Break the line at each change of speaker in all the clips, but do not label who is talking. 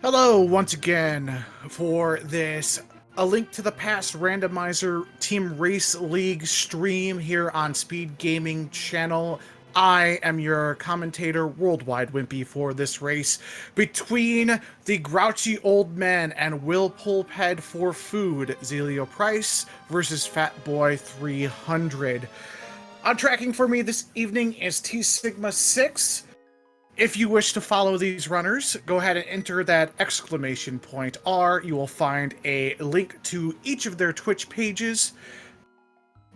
Hello once again for this A Link to the Past Randomizer Team Race League stream here on Speed Gaming channel. I am your commentator, Worldwide Wimpy, for this race between the grouchy old man and will pulphead for food, Xilo Pryce, versus Fatboy300. On tracking for me this evening is T Sigma 6. If you wish to follow these runners, go ahead and enter that exclamation point R. You will find a link to each of their Twitch pages.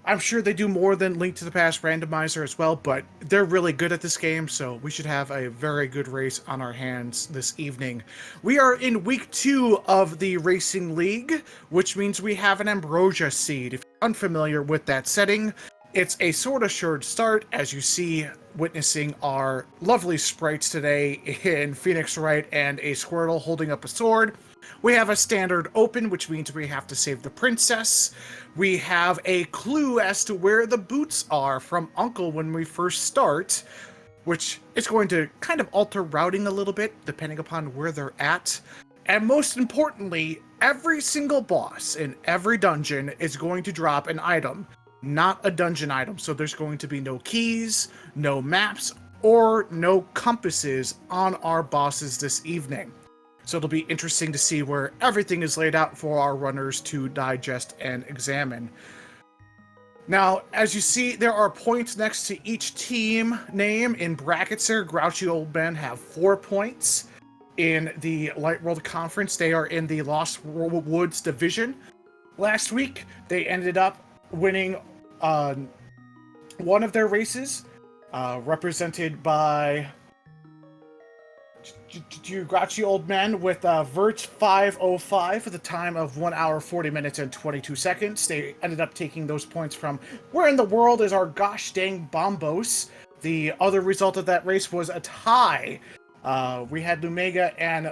I'm sure they do more than Link to the Past Randomizer as well, but they're really good at this game, so we should have a very good race on our hands this evening. We are in week 2 of the Racing League, which means we have an Ambrosia seed. If you're unfamiliar with that setting, it's a sword assured start, as you see, witnessing our lovely sprites today in Phoenix Wright and a Squirtle holding up a sword. We have a standard open, which means we have to save the princess. We have a clue as to where the boots are from Uncle when we first start, which is going to kind of alter routing a little bit, depending upon where they're at. And most importantly, every single boss in every dungeon is going to drop an item. Not a dungeon item, so there's going to be no keys, no maps, or no compasses on our bosses this evening. So it'll be interesting to see where everything is laid out for our runners to digest and examine. Now, as you see, there are points next to each team name in brackets there. Grouchy Old Men have 4 points. In the Light World Conference, they are in the Lost Woods division. Last week, they ended up winning one of their races, represented by Grouchy Old Men with Vert 505 at the time of 1 hour 40 minutes and 22 seconds. They ended up taking those points from Where in the World is Our Gosh Dang Bombos? The other result of that race was a tie. We had Lumega and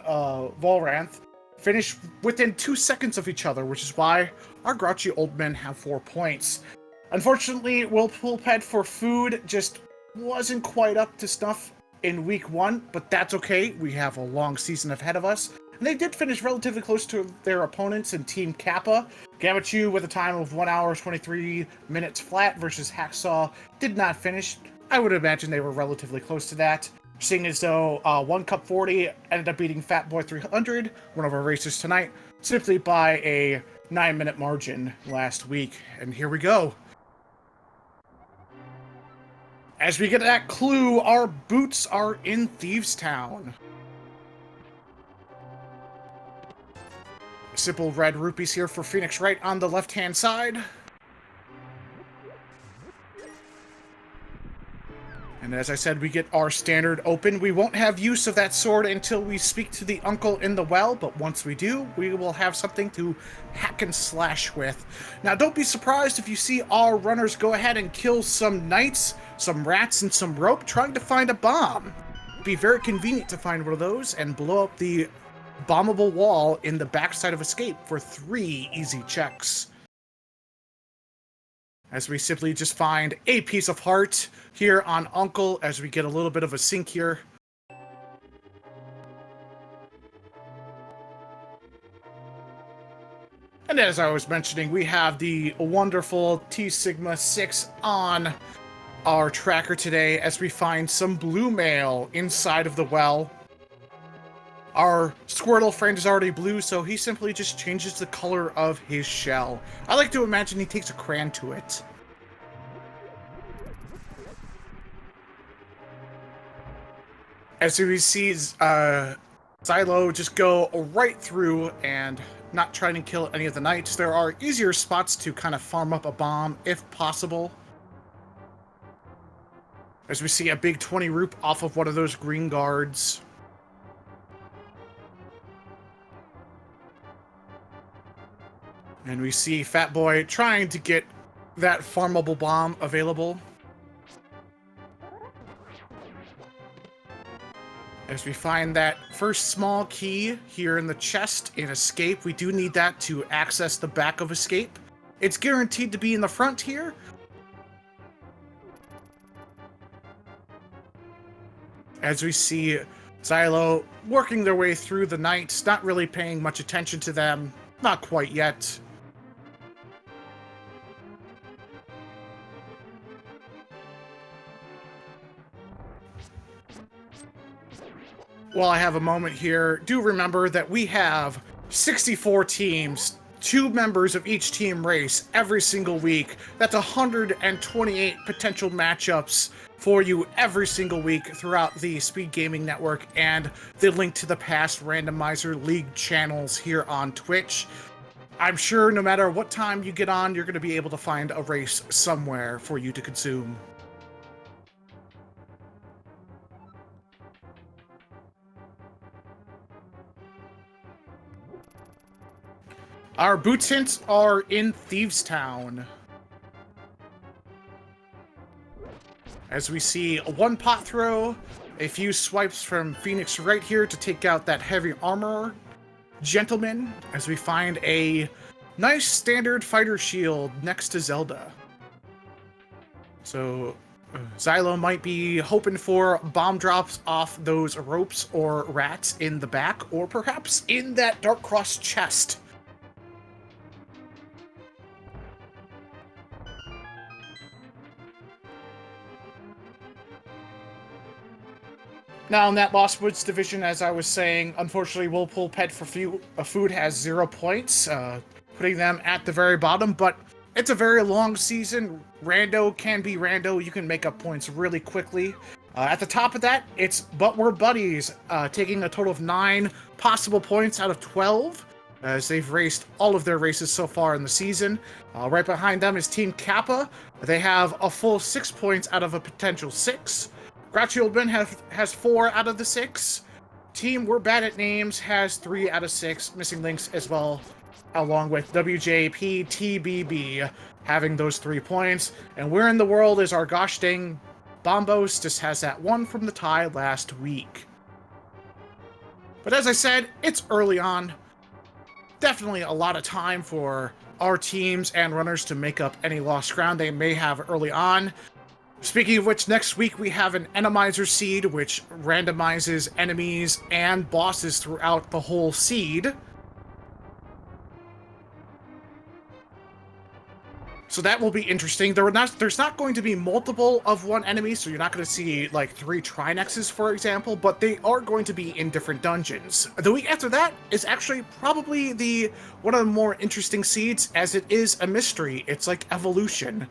Volranth finish within 2 seconds of each other, which is why our Grouchy Old Men have 4 points. Unfortunately, Will Pulphead for food just wasn't quite up to snuff in week 1, but that's okay. We have a long season ahead of us. And they did finish relatively close to their opponents in Team Kappa. Gamachu with a time of 1 hour 23 minutes flat versus Hacksaw did not finish. I would imagine they were relatively close to that. Seeing as though 1 Cup 40 ended up beating Fatboy300, one of our racers tonight, simply by a 9-minute margin last week. And here we go. As we get that clue, our boots are in Thieves Town. Simple red rupees here for Phoenix Wright on the left-hand side. And as I said, we get our standard open. We won't have use of that sword until we speak to the uncle in the well, but once we do, we will have something to hack and slash with. Now, don't be surprised if you see our runners go ahead and kill some knights, some rats, and some rope trying to find a bomb. It'd be very convenient to find one of those and blow up the bombable wall in the backside of Escape for 3 easy checks. As we simply just find a piece of heart here on Uncle as we get a little bit of a sink here. And as I was mentioning, we have the wonderful T Sigma 6 on our tracker today as we find some blue mail inside of the well. Our Squirtle friend is already blue, so he simply just changes the color of his shell. I like to imagine he takes a crayon to it. As we see Xilo just go right through and not trying to kill any of the knights, there are easier spots to kind of farm up a bomb if possible. As we see a big 20 roop off of one of those green guards. And we see Fatboy trying to get that farmable bomb available. As we find that first small key here in the chest in Escape, we do need that to access the back of Escape. It's guaranteed to be in the front here. As we see Xilo working their way through the knights, not really paying much attention to them. Not quite yet. While I have a moment here, do remember that we have 64 teams, 2 members of each team race every single week. That's 128 potential matchups for you every single week throughout the Speed Gaming Network and the link to the past Randomizer League channels here on Twitch. I'm sure no matter what time you get on, you're going to be able to find a race somewhere for you to consume. Our boots hints are in Thieves Town. As we see one pot throw, a few swipes from Phoenix right here to take out that heavy armor gentleman, as we find a nice standard fighter shield next to Zelda. So Xilo might be hoping for bomb drops off those ropes or rats in the back, or perhaps in that Dark Cross chest. Now, in that Lost Woods division, as I was saying, unfortunately, Whirlpool Pet for Food has 0 points, putting them at the very bottom, but it's a very long season. Rando can be rando. You can make up points really quickly. At the top of that, it's But We're Buddies, taking a total of 9 possible points out of 12, as they've raced all of their races so far in the season. Right behind them is Team Kappa. They have a full 6 points out of a potential 6. Grouchy Old Man has 4 out of the 6. Team We're Bad at Names has 3 out of 6. Missing Links as well, along with WJPTBB having those 3 points. And Where in the World is our gosh dang Bombos, just has that 1 from the tie last week. But as I said, it's early on. Definitely a lot of time for our teams and runners to make up any lost ground they may have early on. Speaking of which, next week we have an Randomizer seed, which randomizes enemies and bosses throughout the whole seed. So that will be interesting. There's not going to be multiple of one enemy, so you're not going to see like 3 Trinexes, for example, but they are going to be in different dungeons. The week after that is actually probably one of the more interesting seeds, as it is a mystery. It's like evolution.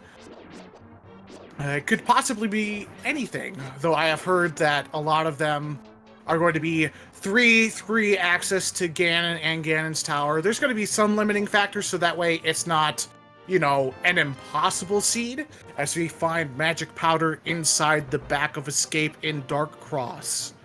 It could possibly be anything, though I have heard that a lot of them are going to be 3 access to Ganon and Ganon's Tower. There's going to be some limiting factors, so that way it's not, you know, an impossible seed, as we find magic powder inside the back of Escape in Dark Cross.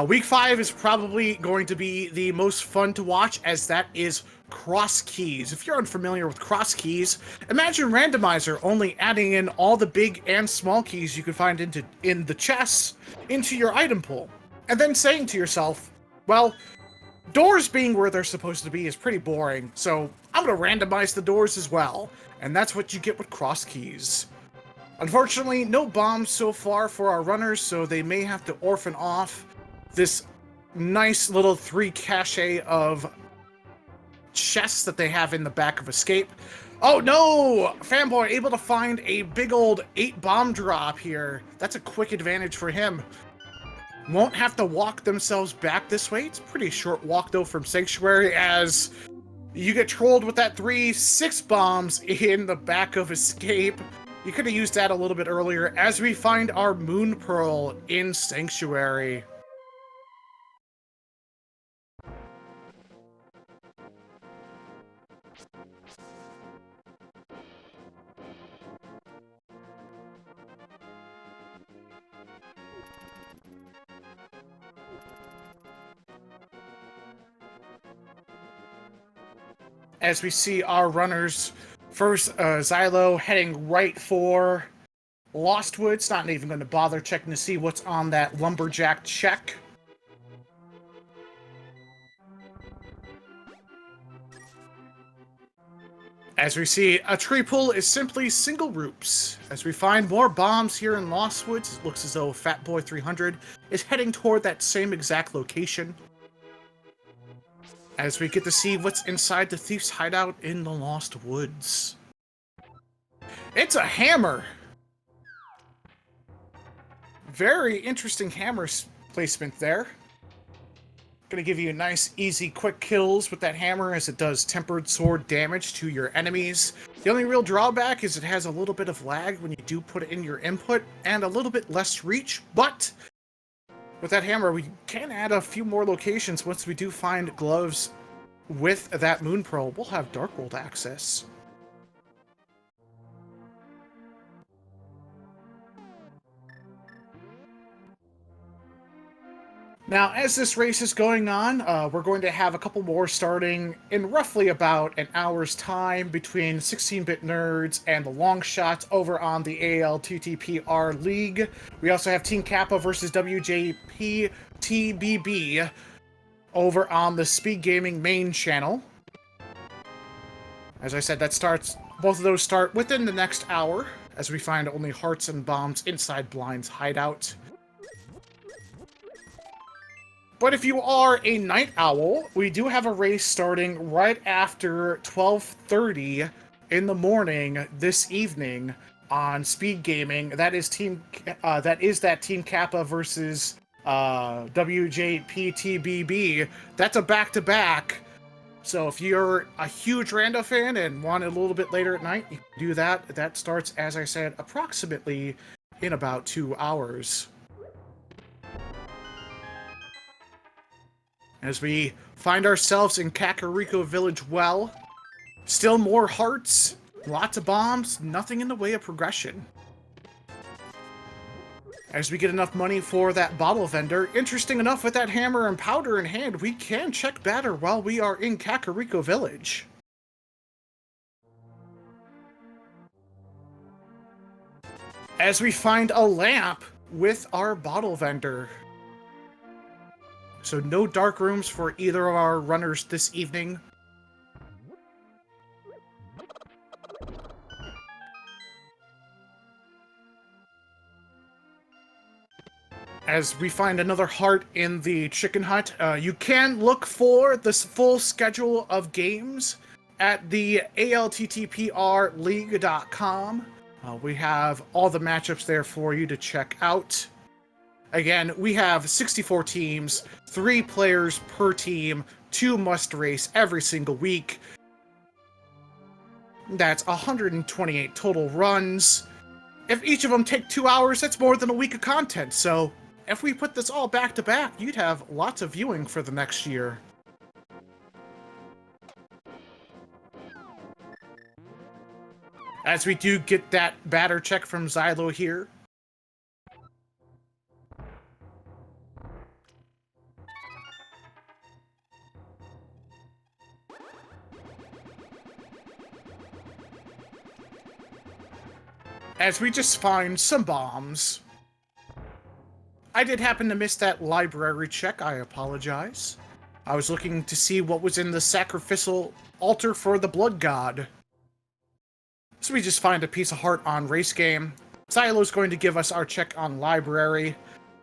Week 5 is probably going to be the most fun to watch, as that is cross keys. If you're unfamiliar with cross keys, imagine Randomizer only adding in all the big and small keys you can find in the chests into your item pool, and then saying to yourself, well, doors being where they're supposed to be is pretty boring, so I'm going to randomize the doors as well. And that's what you get with cross keys. Unfortunately, no bombs so far for our runners, so they may have to orphan off this nice little 3 cache of chests that they have in the back of Escape. Oh no! Fanboy able to find a big old 8 bomb drop here. That's a quick advantage for him. Won't have to walk themselves back this way. It's a pretty short walk though from Sanctuary, as you get trolled with that 6 bombs in the back of Escape. You could have used that a little bit earlier, as we find our Moon Pearl in Sanctuary. As we see our runners, first Xilo heading right for Lost Woods, not even going to bother checking to see what's on that lumberjack check. As we see, a tree pull is simply single roots. As we find more bombs here in Lost Woods, it looks as though Fatboy300 is heading toward that same exact location. As we get to see what's inside the thief's hideout in the Lost Woods. It's a hammer! Very interesting hammer placement there. Gonna give you nice, easy, quick kills with that hammer as it does tempered sword damage to your enemies. The only real drawback is it has a little bit of lag when you do put it in your input, and a little bit less reach, but with that hammer, we can add a few more locations. Once we do find gloves with that Moon Pearl, we'll have Dark World access. Now, as this race is going on, we're going to have a couple more starting in roughly about an hour's time between 16-Bit Nerds and the Long Shots over on the ALTTPR League. We also have Team Kappa versus WJPTBB over on the Speed Gaming main channel. As I said, both of those start within the next hour, as we find only hearts and bombs inside Blind's hideout. But if you are a night owl, we do have a race starting right after 12:30 in the morning this evening on Speed Gaming. That is Team Kappa versus WJPTBB. That's a back-to-back. So if you're a huge Rando fan and want it a little bit later at night, you can do that. That starts, as I said, approximately in about 2 hours. As we find ourselves in Kakariko Village Well, still more hearts, lots of bombs, nothing in the way of progression. As we get enough money for that bottle vendor, interesting enough, with that hammer and powder in hand, we can check batter while we are in Kakariko Village. As we find a lamp with our bottle vendor. So no dark rooms for either of our runners this evening. As we find another heart in the chicken hut, you can look for the full schedule of games at the ALTTPRleague.com. We have all the matchups there for you to check out. Again, we have 64 teams, 3 players per team, 2 must race every single week. That's 128 total runs. If each of them take 2 hours, that's more than a week of content. So if we put this all back to back, you'd have lots of viewing for the next year. As we do get that batter check from Xilo here. As we just find some bombs. I did happen to miss that library check, I apologize. I was looking to see what was in the sacrificial altar for the blood god. So we just find a piece of heart on race game. Xilo's going to give us our check on library.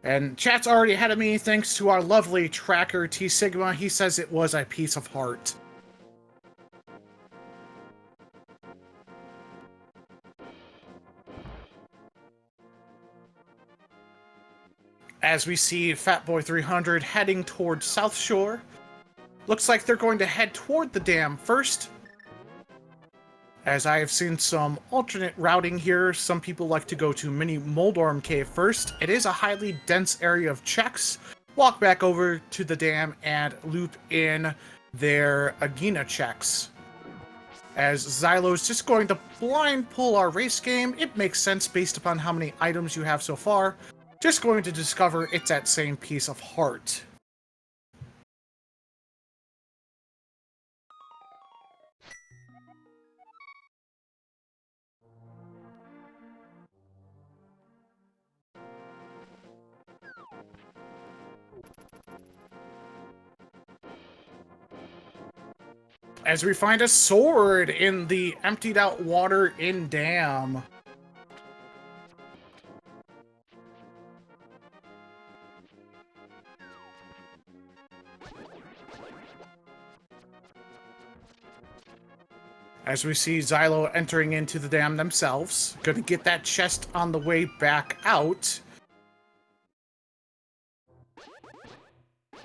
And chat's already ahead of me thanks to our lovely tracker T Sigma. He says it was a piece of heart. As we see Fatboy300 heading towards South Shore. Looks like they're going to head toward the dam first. As I have seen some alternate routing here, some people like to go to Mini Moldorm Cave first. It is a highly dense area of checks. Walk back over to the dam and loop in their Agina checks. As Xilo's just going to blind pull our race game, it makes sense based upon how many items you have so far. Just going to discover it's that same piece of heart. as we find a sword in the emptied out water in dam. As we see Xilo entering into the dam themselves, going to get that chest on the way back out.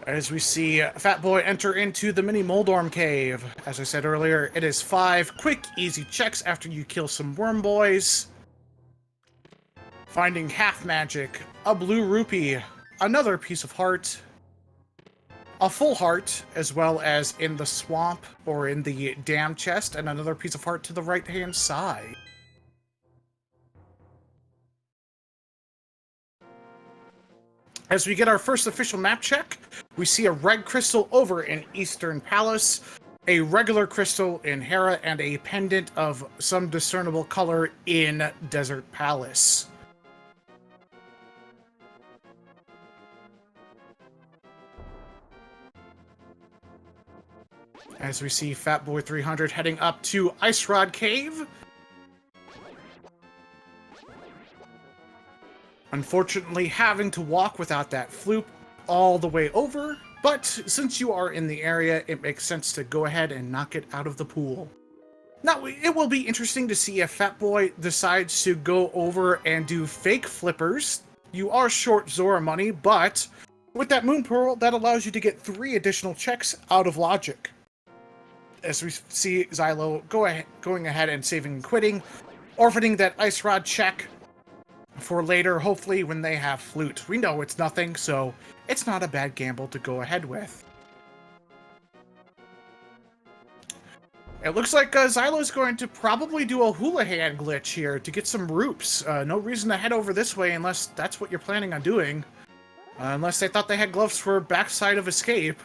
As we see Fatboy enter into the mini Moldorm cave. As I said earlier, it is 5 quick, easy checks after you kill some worm boys. Finding half magic, a blue rupee, another piece of heart, a full heart, as well as in the swamp or in the dam chest, and another piece of heart to the right-hand side. As we get our first official map check, we see a red crystal over in Eastern Palace, a regular crystal in Hera, and a pendant of some discernible color in Desert Palace. As we see Fatboy300 heading up to Ice Rod Cave. Unfortunately, having to walk without that floop all the way over, but since you are in the area, it makes sense to go ahead and knock it out of the pool. Now, it will be interesting to see if Fatboy decides to go over and do fake flippers. You are short Zora money, but with that Moon Pearl, that allows you to get 3 additional checks out of logic. As we see Xilo going ahead and saving and quitting, orphaning that Ice Rod check for later, hopefully when they have flute. We know it's nothing, so it's not a bad gamble to go ahead with. It looks like Xylo's going to probably do a hula hand glitch here to get some roops. No reason to head over this way unless that's what you're planning on doing. Unless they thought they had gloves for backside of escape.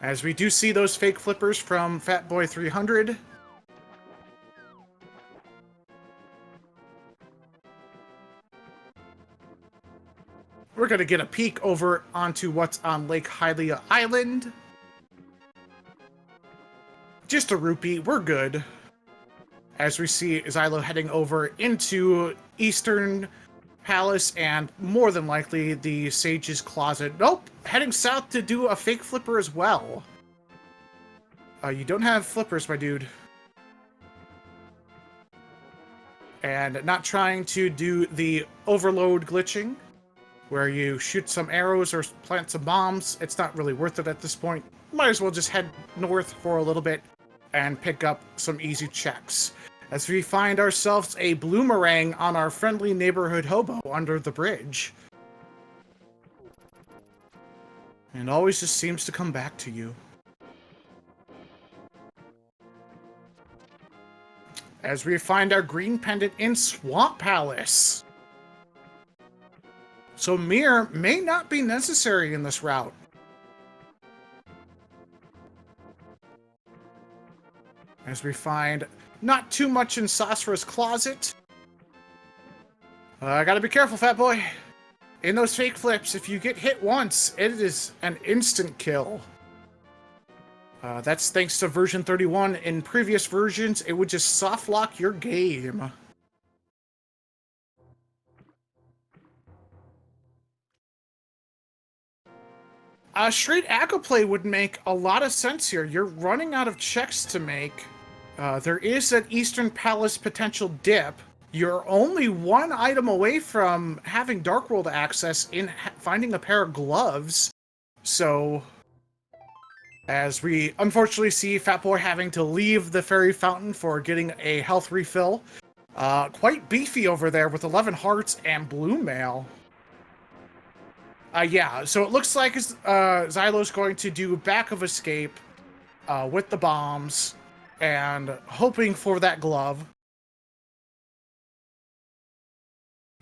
As we do see those fake flippers from Fatboy300. We're going to get a peek over onto what's on Lake Hylia Island. Just a rupee, we're good. As we see Xilo heading over into Eastern Palace and more than likely the Sage's Closet. Nope, heading south to do a fake flipper as well. You don't have flippers, my dude. And not trying to do the overload glitching, where you shoot some arrows or plant some bombs. It's not really worth it at this point. Might as well just head north for a little bit and pick up some easy checks. As we find ourselves a bloomerang on our friendly neighborhood hobo under the bridge. And always just seems to come back to you. As we find our green pendant in Swamp Palace. So Mirror may not be necessary in this route. As we find not too much in Sasra's Closet. I gotta be careful, Fatboy. In those fake flips, if you get hit once, it is an instant kill. That's thanks to version 31. In previous versions, it would just soft lock your game. Straight Aqua play would make a lot of sense here. You're running out of checks to make. There is an Eastern Palace potential dip. You're only 1 item away from having Dark World access in finding a pair of gloves. So, as we unfortunately see Fatboy having to leave the Fairy Fountain for getting a health refill. Quite beefy over there with 11 hearts and blue mail. Yeah, so it looks like Xylo's going to do back of escape with the bombs and hoping for that glove.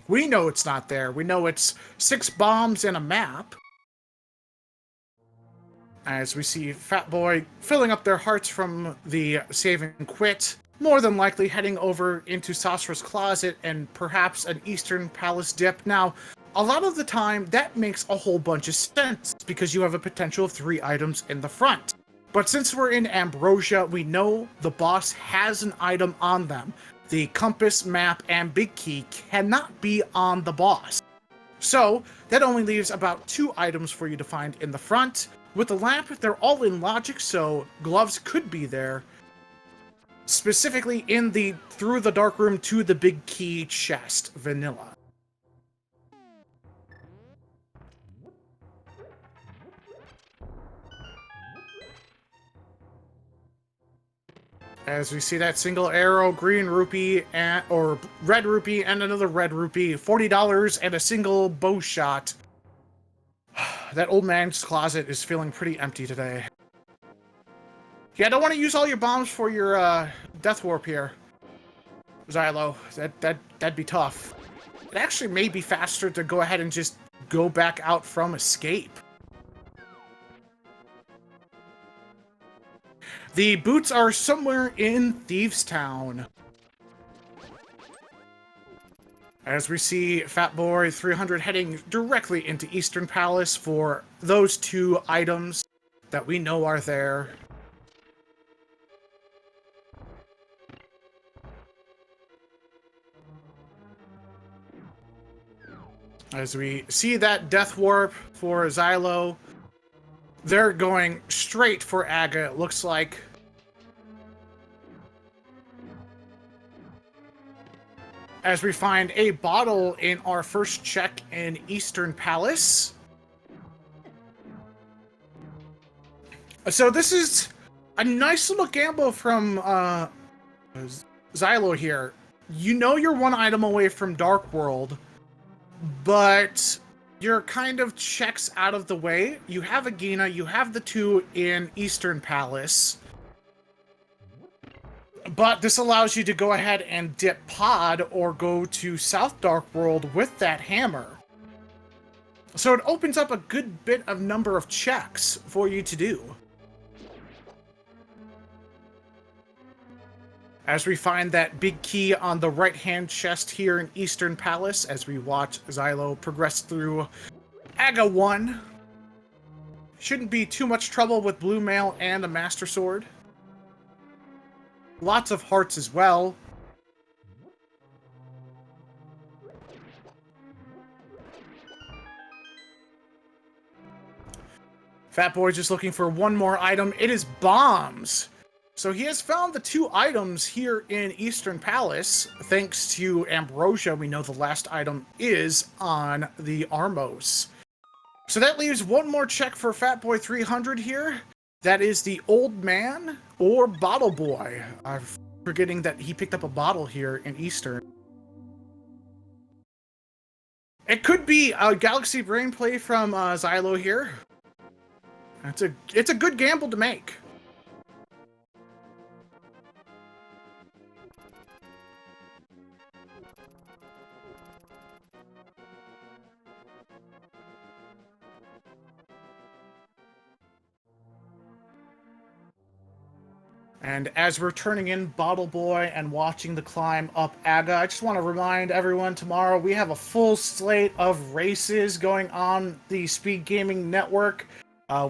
We know it's not there. We know it's 6 bombs and a map. As we see Fatboy filling up their hearts from the save and quit, more than likely heading over into Sasra's Closet and perhaps an Eastern Palace dip. Now, a lot of the time, that makes a whole bunch of sense because you have a potential of 3 items in the front. But since we're in Ambrosia, we know the boss has an item on them. The compass, map, and big key cannot be on the boss. So that only leaves about 2 items for you to find in the front. With the lamp, they're all in logic, so gloves could be there. Specifically in the through the dark room to the big key chest, vanilla. As we see that single arrow, green rupee, or red rupee, and another red rupee, $40, and a single bow shot. That old man's closet is feeling pretty empty today. Yeah, I don't want to use all your bombs for your death warp here, Xilo. That'd be tough. It actually may be faster to go ahead and just go back out from escape. The boots are somewhere in Thieves Town. As we see Fatboy300 heading directly into Eastern Palace for those 2 items that we know are there. As we see that death warp for Xilo, they're going straight for Aga, it looks like. As we find a bottle in our first check in Eastern Palace. So this is a nice little gamble from Xilo here. You know you're 1 item away from Dark World, but you're kind of checks out of the way. You have Agina, you have the 2 in Eastern Palace. But this allows you to go ahead and dip pod or go to South Dark World with that hammer. So it opens up a good bit of number of checks for you to do. As we find that big key on the right-hand chest here in Eastern Palace, as we watch Xilo progress through Aga 1. Shouldn't be too much trouble with Blue Mail and a Master Sword. Lots of hearts as well. Fatboy just looking for 1 more item. It is bombs. So he has found the 2 items here in Eastern Palace. Thanks to Ambrosia, we know the last item is on the Armos. So that leaves 1 more check for Fatboy300 here. That is the Old Man or Bottle Boy. I'm forgetting that he picked up a bottle here in Eastern. It could be a Galaxy Brain play from Xilo here. It's a good gamble to make. And as we're turning in Bottle Boy and watching the climb up Aga, I just want to remind everyone tomorrow we have a full slate of races going on the Speed Gaming Network.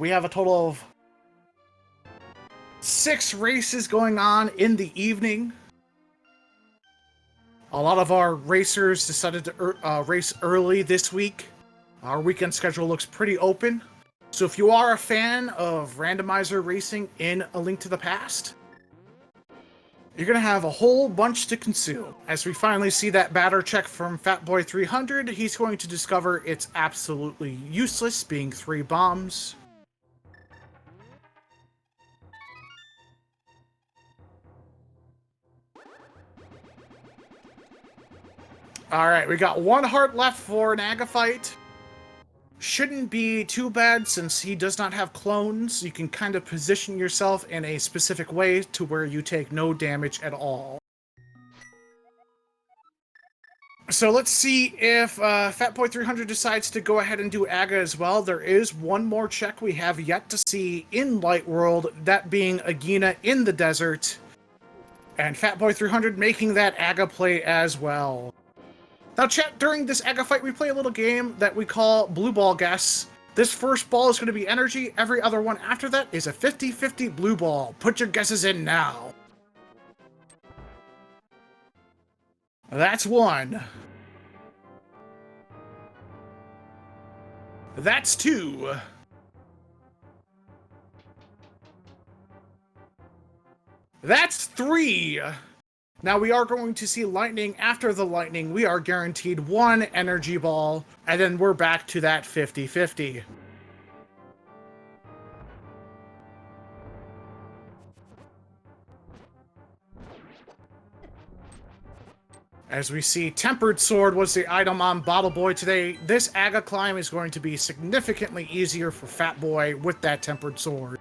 We have a total of 6 races going on in the evening. A lot of our racers decided to race early this week. Our weekend schedule looks pretty open. So if you are a fan of randomizer racing in A Link to the Past, you're going to have a whole bunch to consume. As we finally see that batter check from Fatboy300, he's going to discover it's absolutely useless, being 3 bombs. Alright, we got 1 heart left for an Aga fight. Shouldn't be too bad since he does not have clones. You can kind of position yourself in a specific way to where you take no damage at all. So let's see if Fatboy300 decides to go ahead and do Aga as well. There is 1 more check we have yet to see in Light World, that being Agina in the desert. And Fatboy300 making that Aga play as well. Now, chat, during this Aga fight, we play a little game that we call Blue Ball Guess. This first ball is going to be energy. Every other one after that is a 50-50 blue ball. Put your guesses in now. That's one. That's two. That's three. Now we are going to see lightning. After the lightning, we are guaranteed one energy ball, and then we're back to that 50-50. As we see, Tempered Sword was the item on Bottle Boy today. This Aga climb is going to be significantly easier for Fatboy with that Tempered Sword.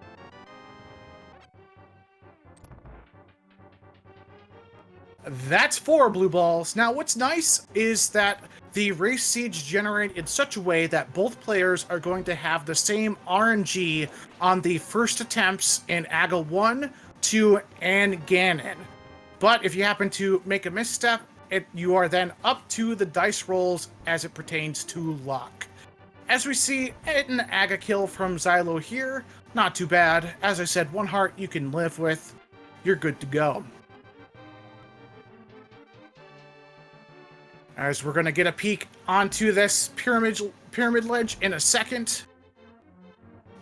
That's 4 blue balls. Now, what's nice is that the race seeds generate in such a way that both players are going to have the same RNG on the first attempts in Aga 1, 2, and Ganon. But if you happen to make a misstep, you are then up to the dice rolls as it pertains to luck. As we see an Aga kill from Xilo here, not too bad. As I said, 1 heart you can live with. You're good to go. As we're going to get a peek onto this pyramid ledge in a second.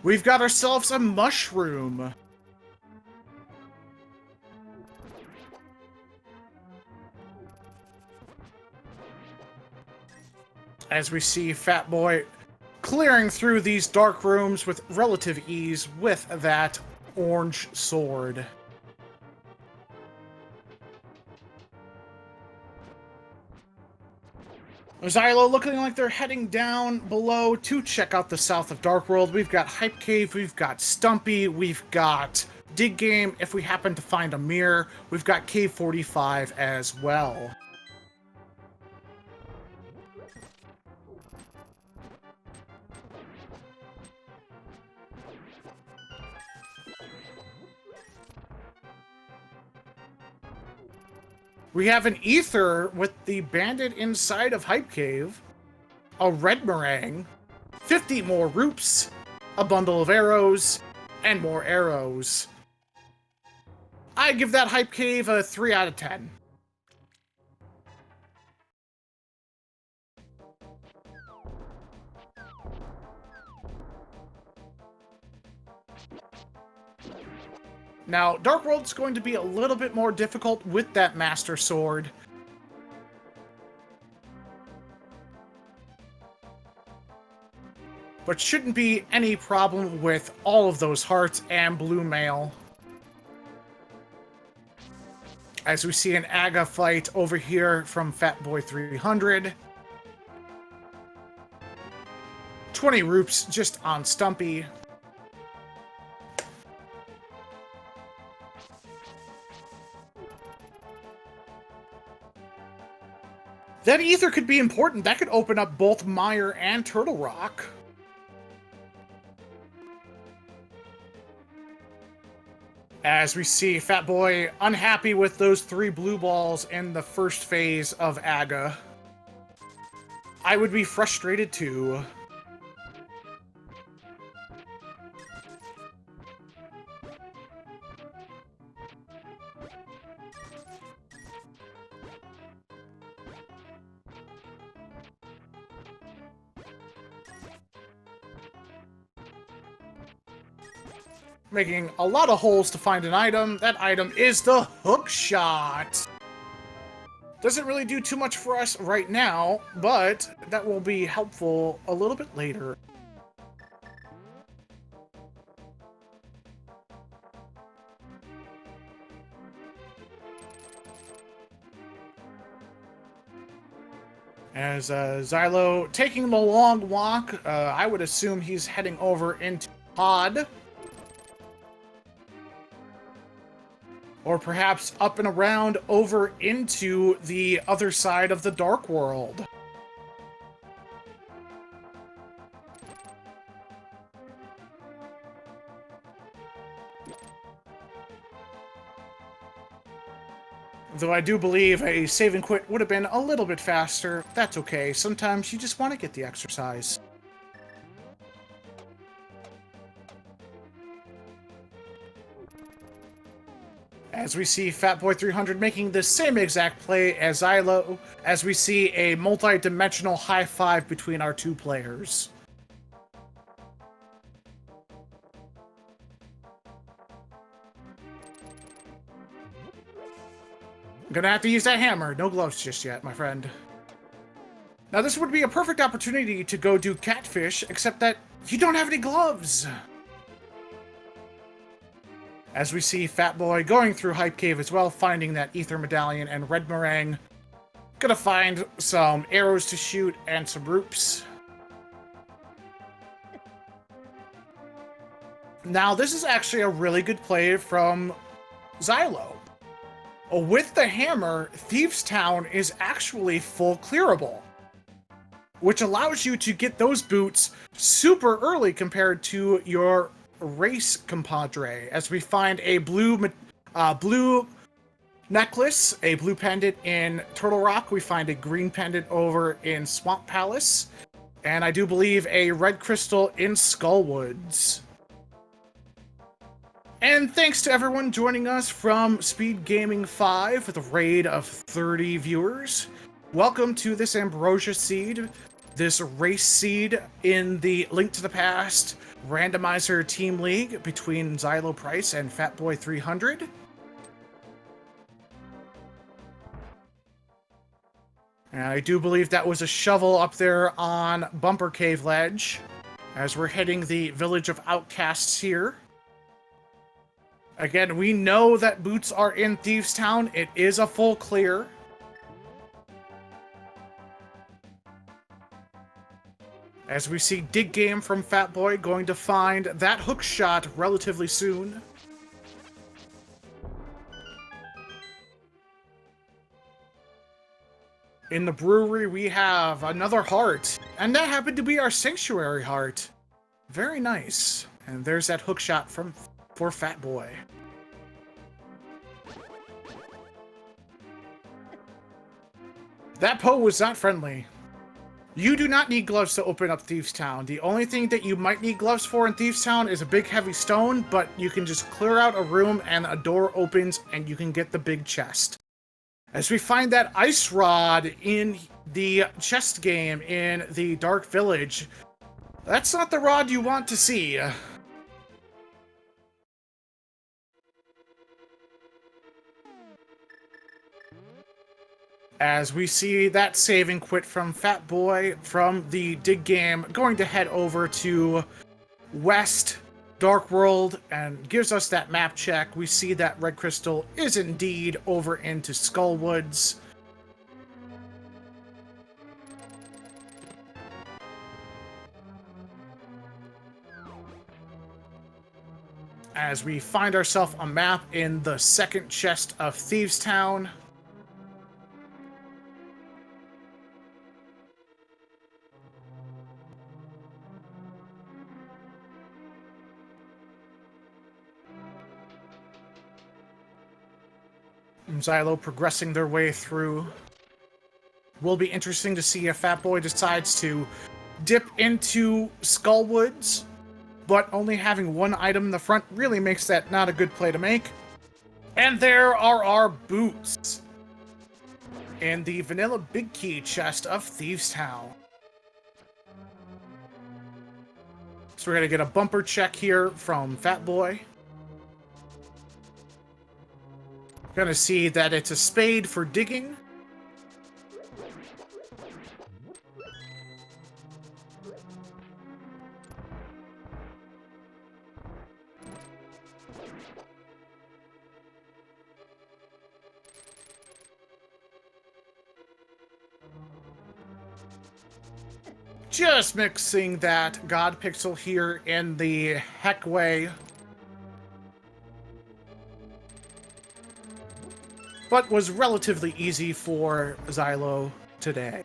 We've got ourselves a mushroom. As we see Fatboy clearing through these dark rooms with relative ease with that orange sword. Xilo looking like they're heading down below to check out the south of Dark World. We've got Hype Cave, we've got Stumpy, we've got Dig Game if we happen to find a mirror. We've got Cave 45 as well. We have an Ether with the bandit inside of Hype Cave, a red meringue, 50 more roops, a bundle of arrows, and more arrows. I give that Hype Cave a 3 out of 10. Now, Dark World's going to be a little bit more difficult with that Master Sword. But shouldn't be any problem with all of those hearts and blue mail. As we see an Aga fight over here from Fatboy300. 20 roops just on Stumpy. That Ether could be important. That could open up both Mire and Turtle Rock. As we see Fatboy unhappy with those 3 blue balls in the first phase of Aga. I would be frustrated too. Making a lot of holes to find an item. That item is the hook shot. Doesn't really do too much for us right now, but that will be helpful a little bit later. As Xilo taking the long walk, I would assume he's heading over into Pod. Or perhaps up and around over into the other side of the Dark World. Though I do believe a save and quit would have been a little bit faster. That's okay. Sometimes you just want to get the exercise. As we see Fatboy300 making the same exact play as Xilo, as we see a multi-dimensional high five between our two players. I'm gonna have to use that hammer. No gloves just yet, my friend. Now this would be a perfect opportunity to go do catfish, except that you don't have any gloves. As we see Fatboy going through Hype Cave as well, finding that Ether Medallion and Red Meringue. Gonna find some arrows to shoot and some roops. Now this is actually a really good play from Xilo. With the hammer, Thieves Town is actually full clearable, which allows you to get those boots super early compared to your race compadre. As we find a blue necklace, a blue pendant in Turtle Rock, we find a green pendant over in Swamp Palace, and I do believe a red crystal in Skullwoods. And thanks to everyone joining us from Speed Gaming 5 with a raid of 30 viewers. Welcome to this Ambrosia Seed, this race seed in the Link to the Past Randomizer Team League between Xilo, Pryce, and Fatboy300. And I do believe that was a shovel up there on Bumper Cave Ledge, as we're hitting the Village of Outcasts here. Again, we know that boots are in Thieves Town. It is a full clear. As we see Dig Game from Fatboy going to find that hook shot relatively soon. In the brewery, we have another heart, and that happened to be our Sanctuary heart. Very nice. And there's that hook shot for Fatboy. That Poe was not friendly. You do not need gloves to open up Thieves Town. The only thing that you might need gloves for in Thieves Town is a big heavy stone, but you can just clear out a room and a door opens and you can get the big chest. As we find that ice rod in the chest game in the Dark Village, that's not the rod you want to see. As we see that save and quit from Fatboy from the Dig Game, going to head over to West Dark World and gives us that map check. We see that red crystal is indeed over into Skullwoods. As we find ourselves a map in the second chest of Thieves Town. Xilo progressing their way through. Will be interesting to see if Fatboy decides to dip into Skullwoods, but only having one item in the front really makes that not a good play to make. And there are our boots in the vanilla big key chest of Thieves Town. So we're gonna get a bumper check here from Fatboy. Gonna see that it's a spade for digging. Just mixing that God Pixel here in the heck way. But was relatively easy for Xilo today.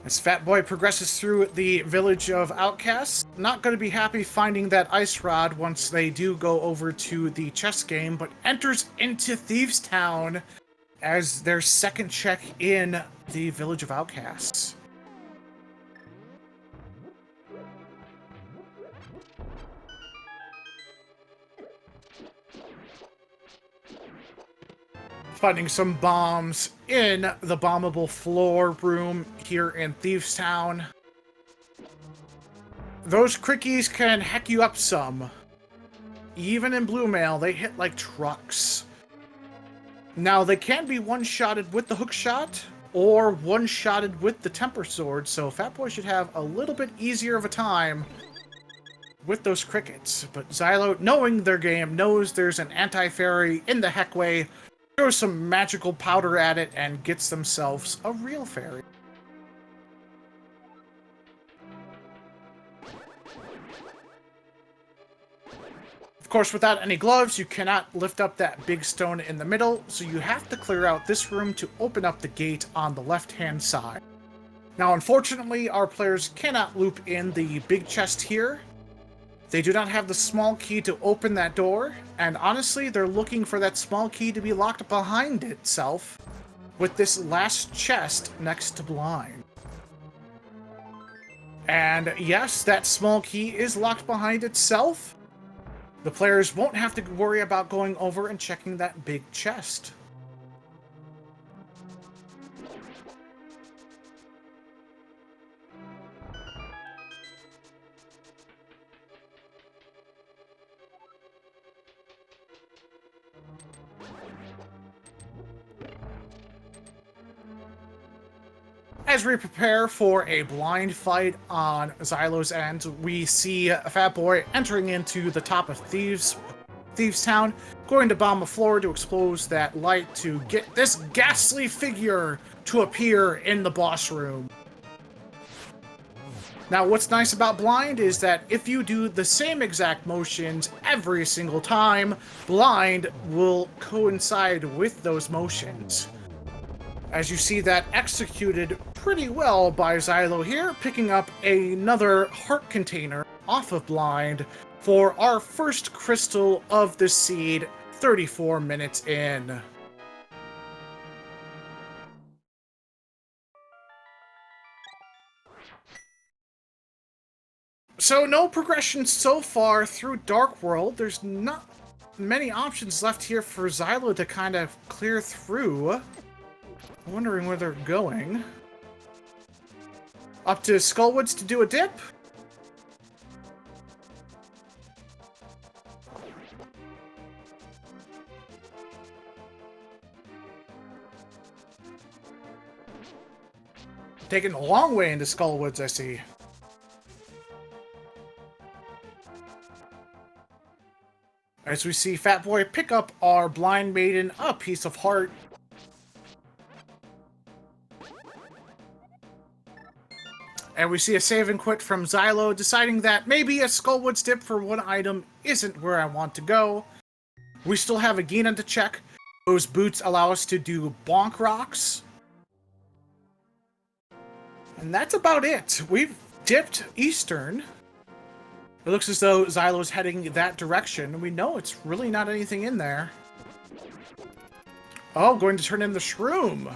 As Fatboy progresses through the village of outcasts, not going to be happy finding that ice rod once they do go over to the chess game, but enters into Thieves Town as their second check in the village of outcasts. Finding some bombs in the bombable floor room here in Thieves Town. Those crickies can heck you up some. Even in blue mail, they hit like trucks. Now, they can be one-shotted with the hook shot, or one-shotted with the temper sword, so Fatboy should have a little bit easier of a time with those crickets. But Xilo, knowing their game, knows there's an anti-fairy in the heckway, throws some magical powder at it, and gets themselves a real fairy. Of course, without any gloves, you cannot lift up that big stone in the middle, so you have to clear out this room to open up the gate on the left-hand side. Now, unfortunately, our players cannot loop in the big chest here. They do not have the small key to open that door, and honestly, they're looking for that small key to be locked behind itself with this last chest next to Blind. And yes, that small key is locked behind itself. The players won't have to worry about going over and checking that big chest. As we prepare for a blind fight on Xilo's end, we see Fatboy entering into the top of Thieves Town, going to bomb a floor to expose that light to get this ghastly figure to appear in the boss room. Now, what's nice about Blind is that if you do the same exact motions every single time, Blind will coincide with those motions. As you see that executed pretty well by Xilo here, picking up another heart container off of Blind for our first crystal of the seed 34 minutes in. So no progression so far through Dark World. There's not many options left here for Xilo to kind of clear through. Wondering where they're going. Up to Skullwoods to do a dip? Taking a long way into Skullwoods, I see. As we see Fatboy pick up our Blind Maiden a piece of heart. And we see a save and quit from Xilo, deciding that maybe a Skullwoods dip for one item isn't where I want to go. We still have a Gina to check. Those boots allow us to do bonk rocks. And that's about it. We've dipped Eastern. It looks as though Xylo's heading that direction. We know it's really not anything in there. Oh, going to turn in the shroom.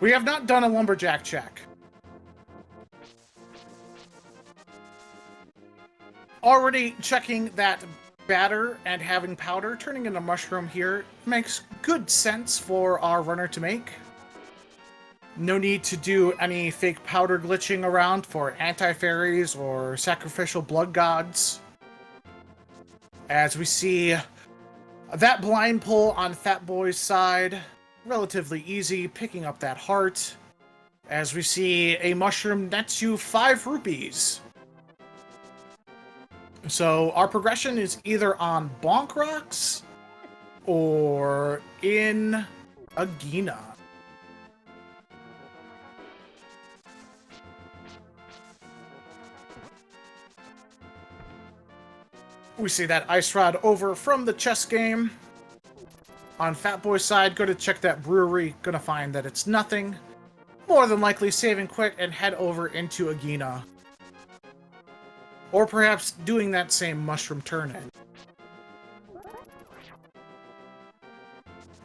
We have not done a lumberjack check. Already checking that batter and having powder, turning in a mushroom here makes good sense for our runner to make. No need to do any fake powder glitching around for anti-fairies or sacrificial blood gods. As we see that blind pull on Fatboy's side, relatively easy, picking up that heart. As we see a mushroom nets you 5 rupees. So our progression is either on bonk rocks or in a Gina. We see that ice rod over from the chess game. On Fatboy's side, go to check that brewery, gonna find that it's nothing. More than likely save and quit and head over into Agina. Or perhaps doing that same mushroom turn-in.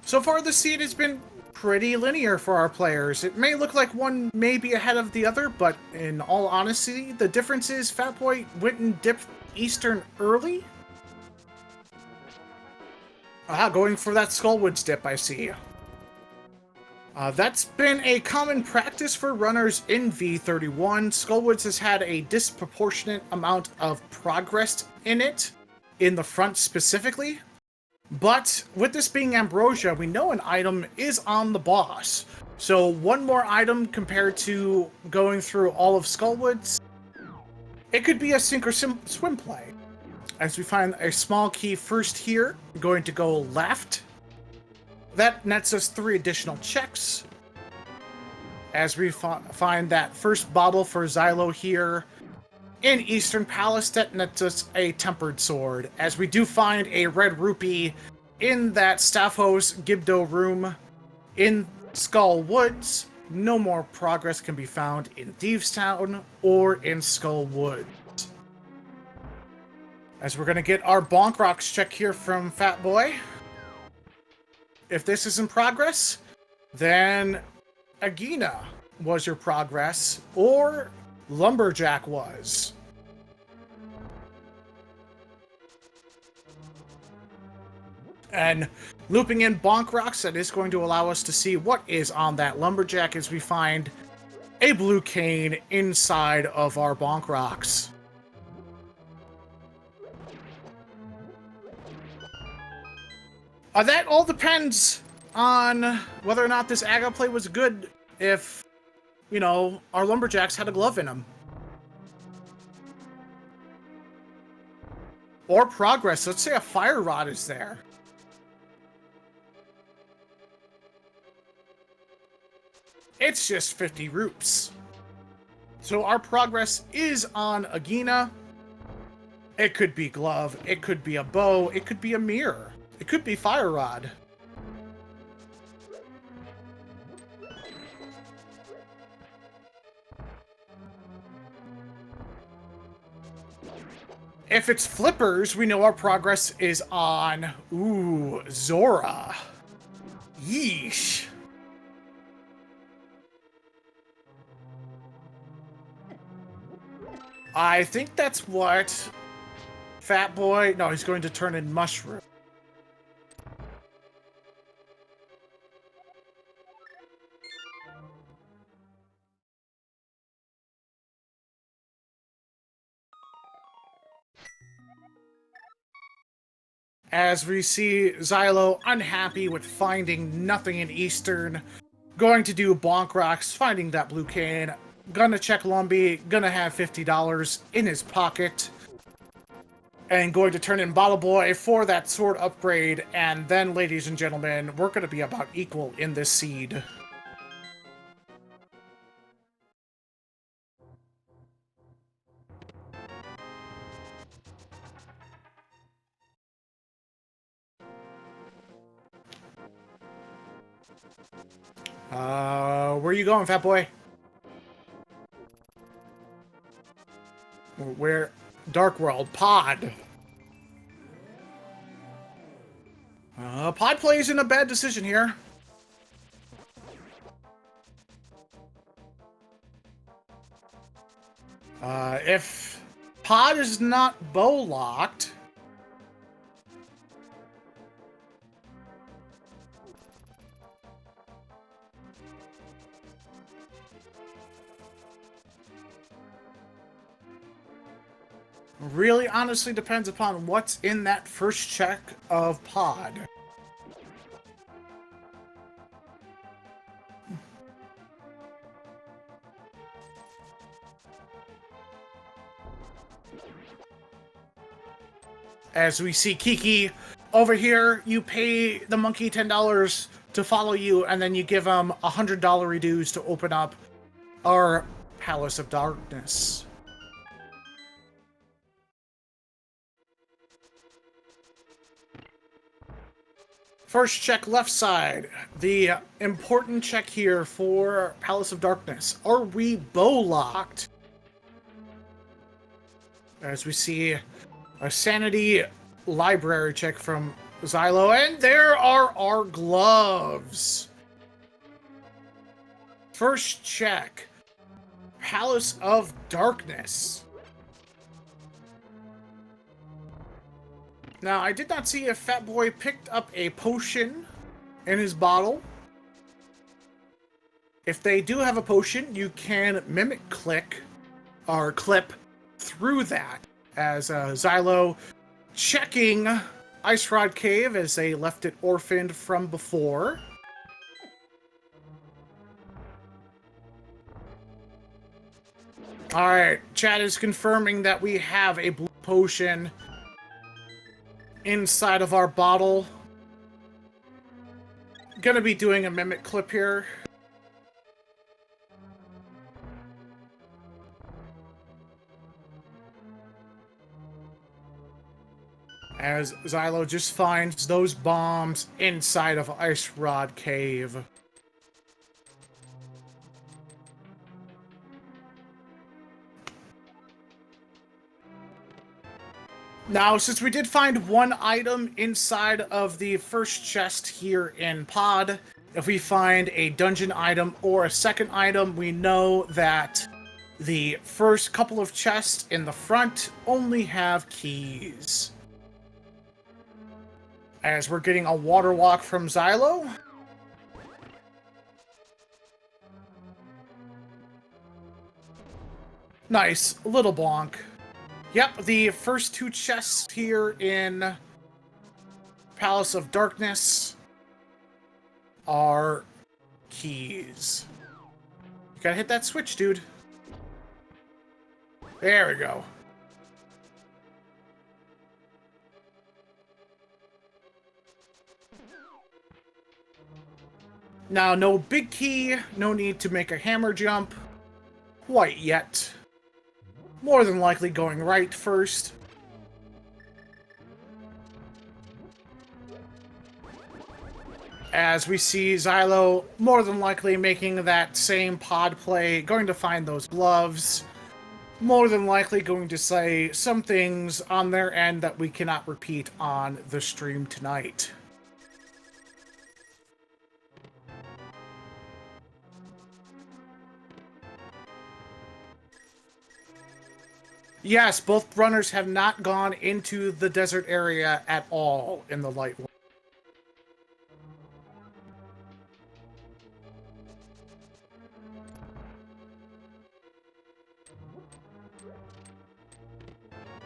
So far, the seed has been pretty linear for our players. It may look like one may be ahead of the other, but in all honesty, the difference is Fatboy went and dipped Eastern early. Going for that Skullwoods dip, I see. That's been a common practice for runners in V31. Skullwoods has had a disproportionate amount of progress in it, in the front specifically. But with this being Ambrosia, we know an item is on the boss. So one more item compared to going through all of Skullwoods, it could be a sink or swim play. As we find a small key first here, going to go left. That nets us 3 additional checks. As we find that first bottle for Xilo here in Eastern Palace, that nets us a tempered sword. As we do find a red rupee in that Staffos Gibdo room in Skull Woods, no more progress can be found in Thieves Town or in Skull Woods. As we're going to get our Bonk Rocks check here from Fatboy. If this is in progress, then Agina was your progress, or Lumberjack was. And looping in Bonk Rocks, that is going to allow us to see what is on that Lumberjack as we find a blue cane inside of our Bonk Rocks. That all depends on whether or not this Aga play was good if, you know, our Lumberjacks had a glove in them. Or progress. Let's say a Fire Rod is there. It's just 50 roops. So our progress is on Agina. It could be glove, it could be a bow, it could be a mirror. It could be Fire Rod. If it's flippers, we know our progress is on, Zora. Yeesh. I think that's what Fatboy... No, he's going to turn in Mushroom. As we see Xilo unhappy with finding nothing in Eastern, going to do Bonk Rocks, finding that blue cane, gonna check Lumbee, gonna have $50 in his pocket, and going to turn in Bottle Boy for that sword upgrade, and then, ladies and gentlemen, we're gonna be about equal in this seed. Where are you going, fat boy? Where? Dark World. Pod. Pod play isn't a bad decision here. If Pod is not bow locked, really honestly depends upon what's in that first check of Pod. As we see Kiki over here, you pay the monkey $10 to follow you, and then you give him $100 dues to open up our Palace of Darkness. First check left side. The important check here for Palace of Darkness. Are we bow locked? As we see a sanity library check from Xilo, and there are our gloves. First check. Palace of Darkness. Now, I did not see if Fatboy picked up a potion in his bottle. If they do have a potion, you can mimic click or clip through that. As Xilo checking Ice Rod Cave as they left it orphaned from before. Alright, chat is confirming that we have a blue potion inside of our bottle. Gonna be doing a mimic clip here. As Xilo just finds those bombs inside of Ice Rod Cave. Now, since we did find one item inside of the first chest here in Pod, if we find a dungeon item or a second item, we know that the first couple of chests in the front only have keys. As we're getting a water walk from Xilo. Nice, little bonk. Yep, the first two chests here in Palace of Darkness are keys. You gotta hit that switch, dude. There we go. Now, no big key, no need to make a hammer jump quite yet. More than likely going right first. As we see Xilo more than likely making that same pod play, going to find those gloves. More than likely going to say some things on their end that we cannot repeat on the stream tonight. Yes, both runners have not gone into the desert area at all in the light one.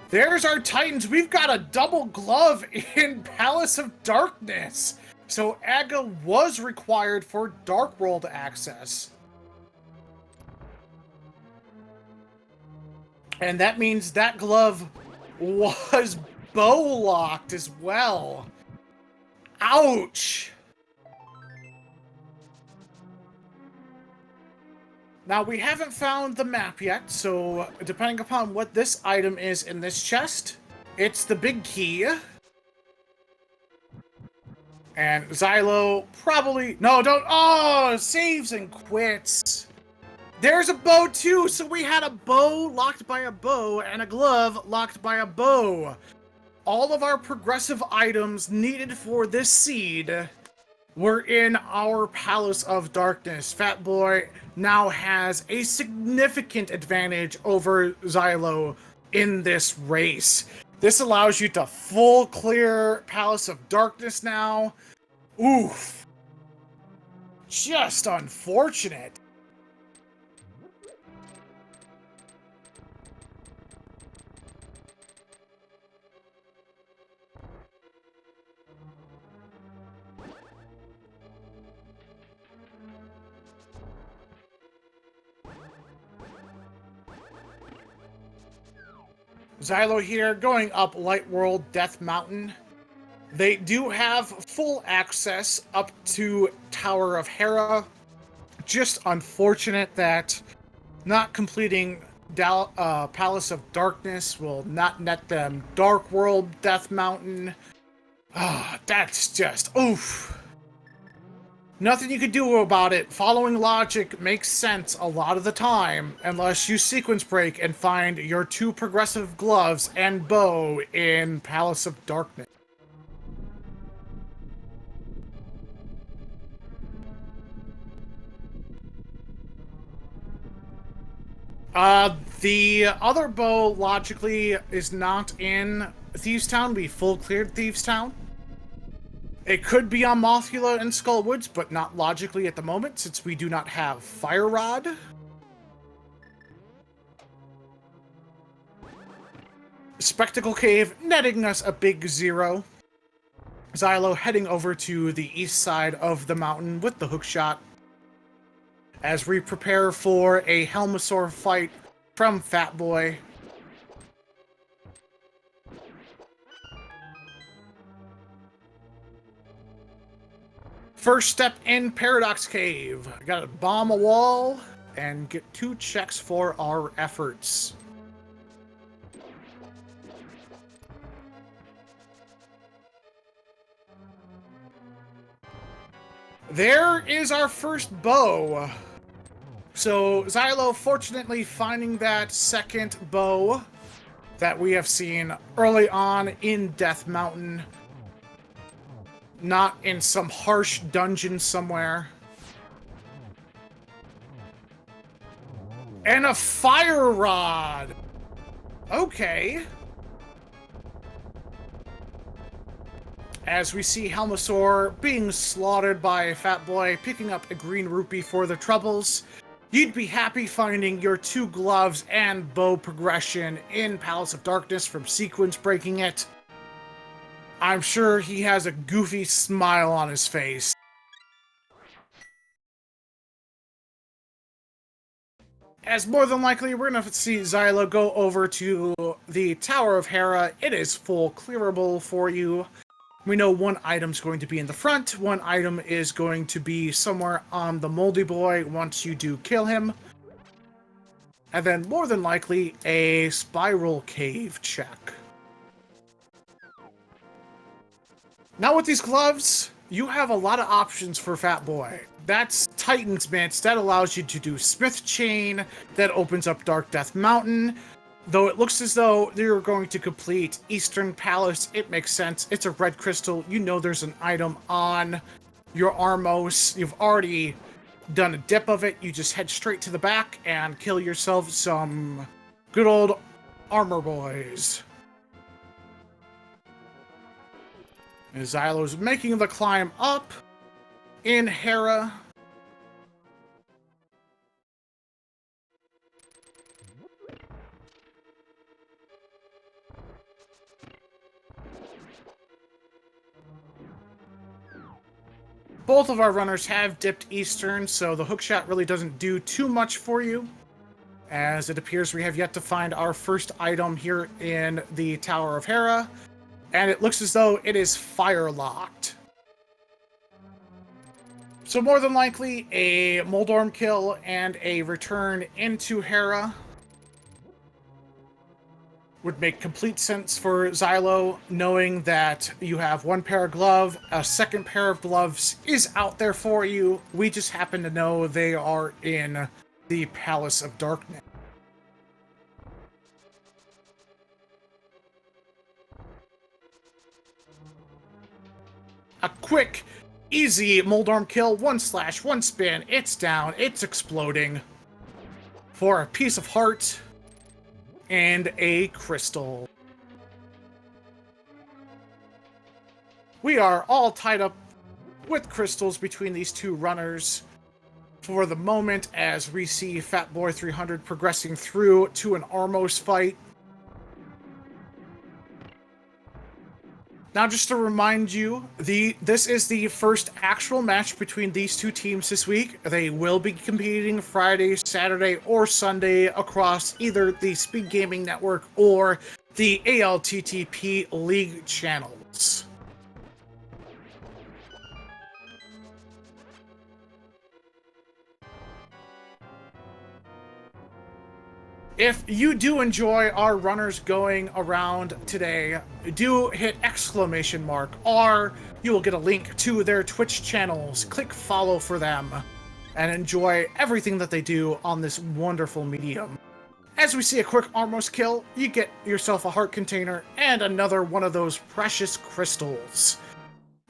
There's our Titans. We've got a double glove in Palace of Darkness. So Aga was required for Dark World access. And that means that glove was bow-locked as well. Ouch! Now, we haven't found the map yet, so depending upon what this item is in this chest, it's the big key. And Xilo probably... No, don't... Oh, saves and quits. There's a bow too, so we had a bow locked by a bow and a glove locked by a bow. All of our progressive items needed for this seed were in our Palace of Darkness. Fatboy now has a significant advantage over Xilo in this race. This allows you to full clear Palace of Darkness now. Oof. Just unfortunate. Xilo here, going up Light World Death Mountain. They do have full access up to Tower of Hera. Just unfortunate that not completing Palace of Darkness will not net them Dark World Death Mountain. Ah, that's just oof. Nothing you can do about it. Following logic makes sense a lot of the time, unless you sequence break and find your two progressive gloves and bow in Palace of Darkness. The other bow, logically, is not in Thieves Town. We full cleared Thieves Town. It could be on Mothula and Skullwoods, but not logically at the moment, since we do not have Fire Rod. Spectacle Cave netting us a big 0. Xilo heading over to the east side of the mountain with the hookshot as we prepare for a Helmosaur fight from Fatboy. First step in Paradox Cave. Gotta bomb a wall and get 2 checks for our efforts. There is our first bow. So Xilo fortunately finding that second bow that we have seen early on in Death Mountain. Not in some harsh dungeon somewhere. And a fire rod! Okay. As we see Helmosaur being slaughtered by Fatboy, picking up a green rupee for the troubles. You'd be happy finding your 2 gloves and bow progression in Palace of Darkness from sequence breaking it. I'm sure he has a goofy smile on his face. As more than likely, we're going to see Xilo go over to the Tower of Hera. It is full clearable for you. We know 1 item's going to be in the front, 1 item is going to be somewhere on the Moldy Boy once you do kill him. And then, more than likely, a Spiral Cave check. Now with these gloves, you have a lot of options for Fatboy. That's Titan's Mitts, that allows you to do Smith Chain, that opens up Dark Death Mountain. Though it looks as though you're going to complete Eastern Palace, it makes sense. It's a red crystal. You know there's an item on your Armos. You've already done a dip of it. You just head straight to the back and kill yourself some good old armor boys. And Xylo's making the climb up in Hera. Both of our runners have dipped Eastern, so the hookshot really doesn't do too much for you, as it appears we have yet to find our first item here in the Tower of Hera, and it looks as though it is fire-locked. So more than likely, a Moldorm kill and a return into Hera would make complete sense for Xilo, knowing that you have 1 pair of gloves, a second pair of gloves is out there for you. We just happen to know they are in the Palace of Darkness. A quick, easy Moldorm kill, 1 slash, 1 spin, it's down, it's exploding. For a piece of heart and a crystal. We are all tied up with crystals between these 2 runners for the moment, as we see Fatboy300 progressing through to an Armos fight. Now, just to remind you, this is the first actual match between these 2 teams this week. They will be competing Friday, Saturday, or Sunday across either the Speed Gaming Network or the ALTTP League channels. If you do enjoy our runners going around today, do hit !R. You will get a link to their Twitch channels. Click follow for them and enjoy everything that they do on this wonderful medium. As we see a quick almost kill, you get yourself a heart container and another one of those precious crystals.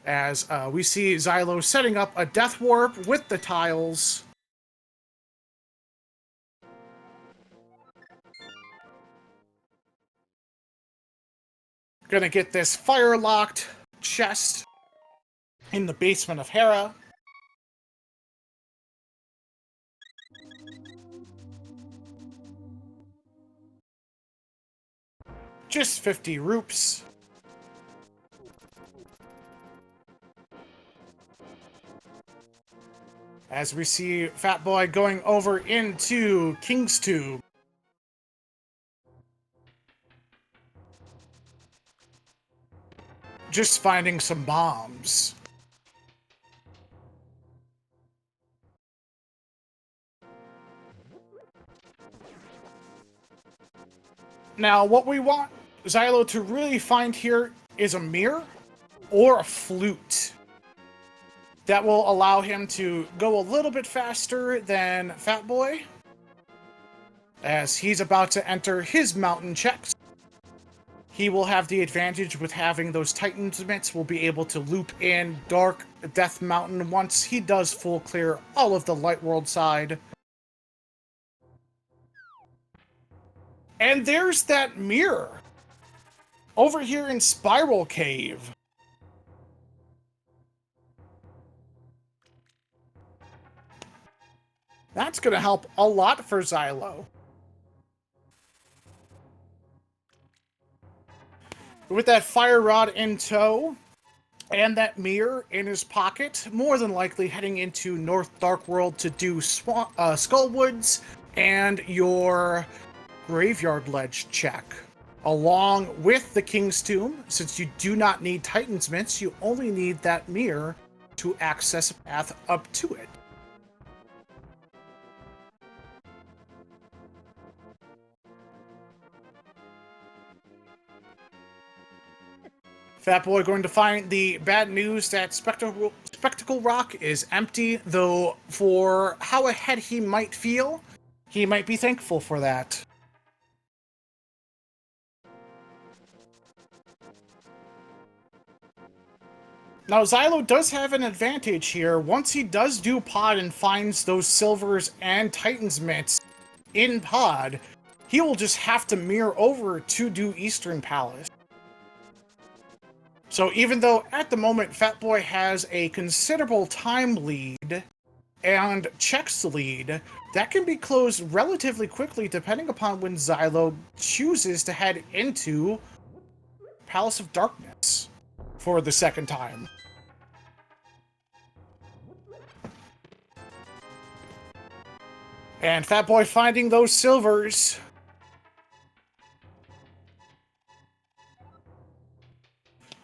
As we see Xilo setting up a death warp with the tiles. Gonna get this fire-locked chest in the basement of Hera. Just 50 roops. As we see Fatboy going over into King's Tube. Just finding some bombs. Now, what we want Xilo to really find here is a mirror or a flute. That will allow him to go a little bit faster than Fatboy, as he's about to enter his mountain checks. He will have the advantage with having those Titan's mitts. Will be able to loop in Dark Death Mountain once he does full clear all of the Light World side. And there's that mirror over here in Spiral Cave. That's going to help a lot for Xilo. With that fire rod in tow and that mirror in his pocket, more than likely heading into North Dark World to do Skullwoods and your Graveyard Ledge check. Along with the King's Tomb, since you do not need Titan's Mitts, you only need that mirror to access a path up to it. Fatboy going to find the bad news that Spectacle Rock is empty, though for how ahead he might feel, he might be thankful for that. Now, Xilo does have an advantage here. Once he does do Pod and finds those Silvers and Titan's Mitts in Pod, he will just have to mirror over to do Eastern Palace. So even though at the moment Fatboy has a considerable time lead and checks lead, that can be closed relatively quickly depending upon when Xilo chooses to head into Palace of Darkness for the second time. And Fatboy finding those Silvers.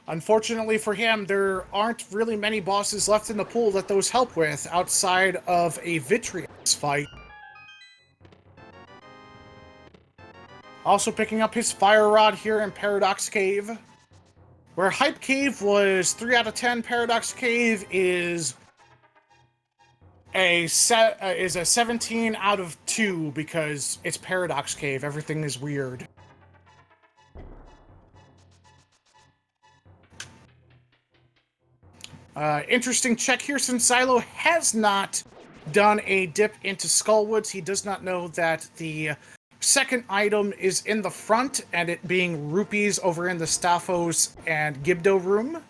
Unfortunately for him, there aren't really many bosses left in the pool that those help with outside of a Vitreous fight. Also picking up his Fire Rod here in Paradox Cave. Where Hype Cave was 3 out of 10, Paradox Cave is a 17 out of 2 because it's Paradox Cave. Everything is weird. Interesting check here, since Xilo has not done a dip into Skullwoods. He does not know that the second item is in the front, and it being rupees over in the Staphos and Gibdo room.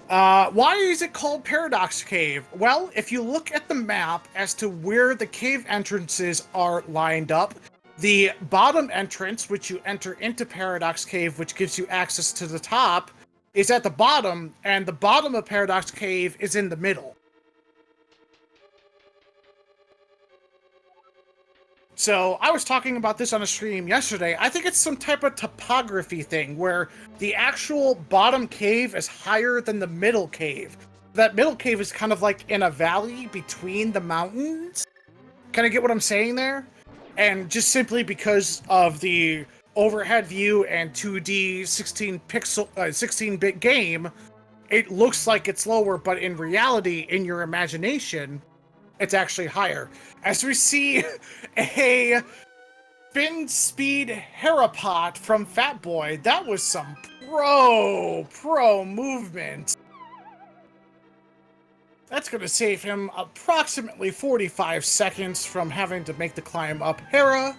Why is it called Paradox Cave? Well, if you look at the map as to where the cave entrances are lined up, the bottom entrance, which you enter into Paradox Cave, which gives you access to the top, is at the bottom, and the bottom of Paradox Cave is in the middle. So, I was talking about this on a stream yesterday. I think it's some type of topography thing, where the actual bottom cave is higher than the middle cave. That middle cave is kind of like in a valley between the mountains. Can I get what I'm saying there? And just simply because of the overhead view and 2D 16-bit game, it looks like it's lower, but in reality, in your imagination, it's actually higher. As we see a spin speed Harapot from Fatboy, that was some pro movement. That's going to save him approximately 45 seconds from having to make the climb up Hera.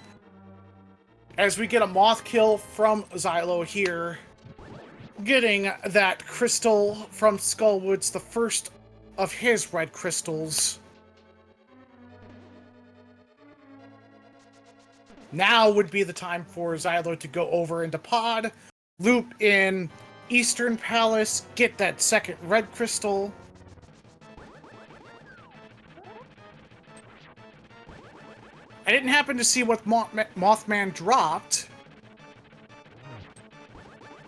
As we get a moth kill from Xilo here, getting that crystal from Skullwoods, the first of his red crystals. Now would be the time for Xilo to go over into Pod, loop in Eastern Palace, get that second red crystal. I didn't happen to see what Mothman dropped,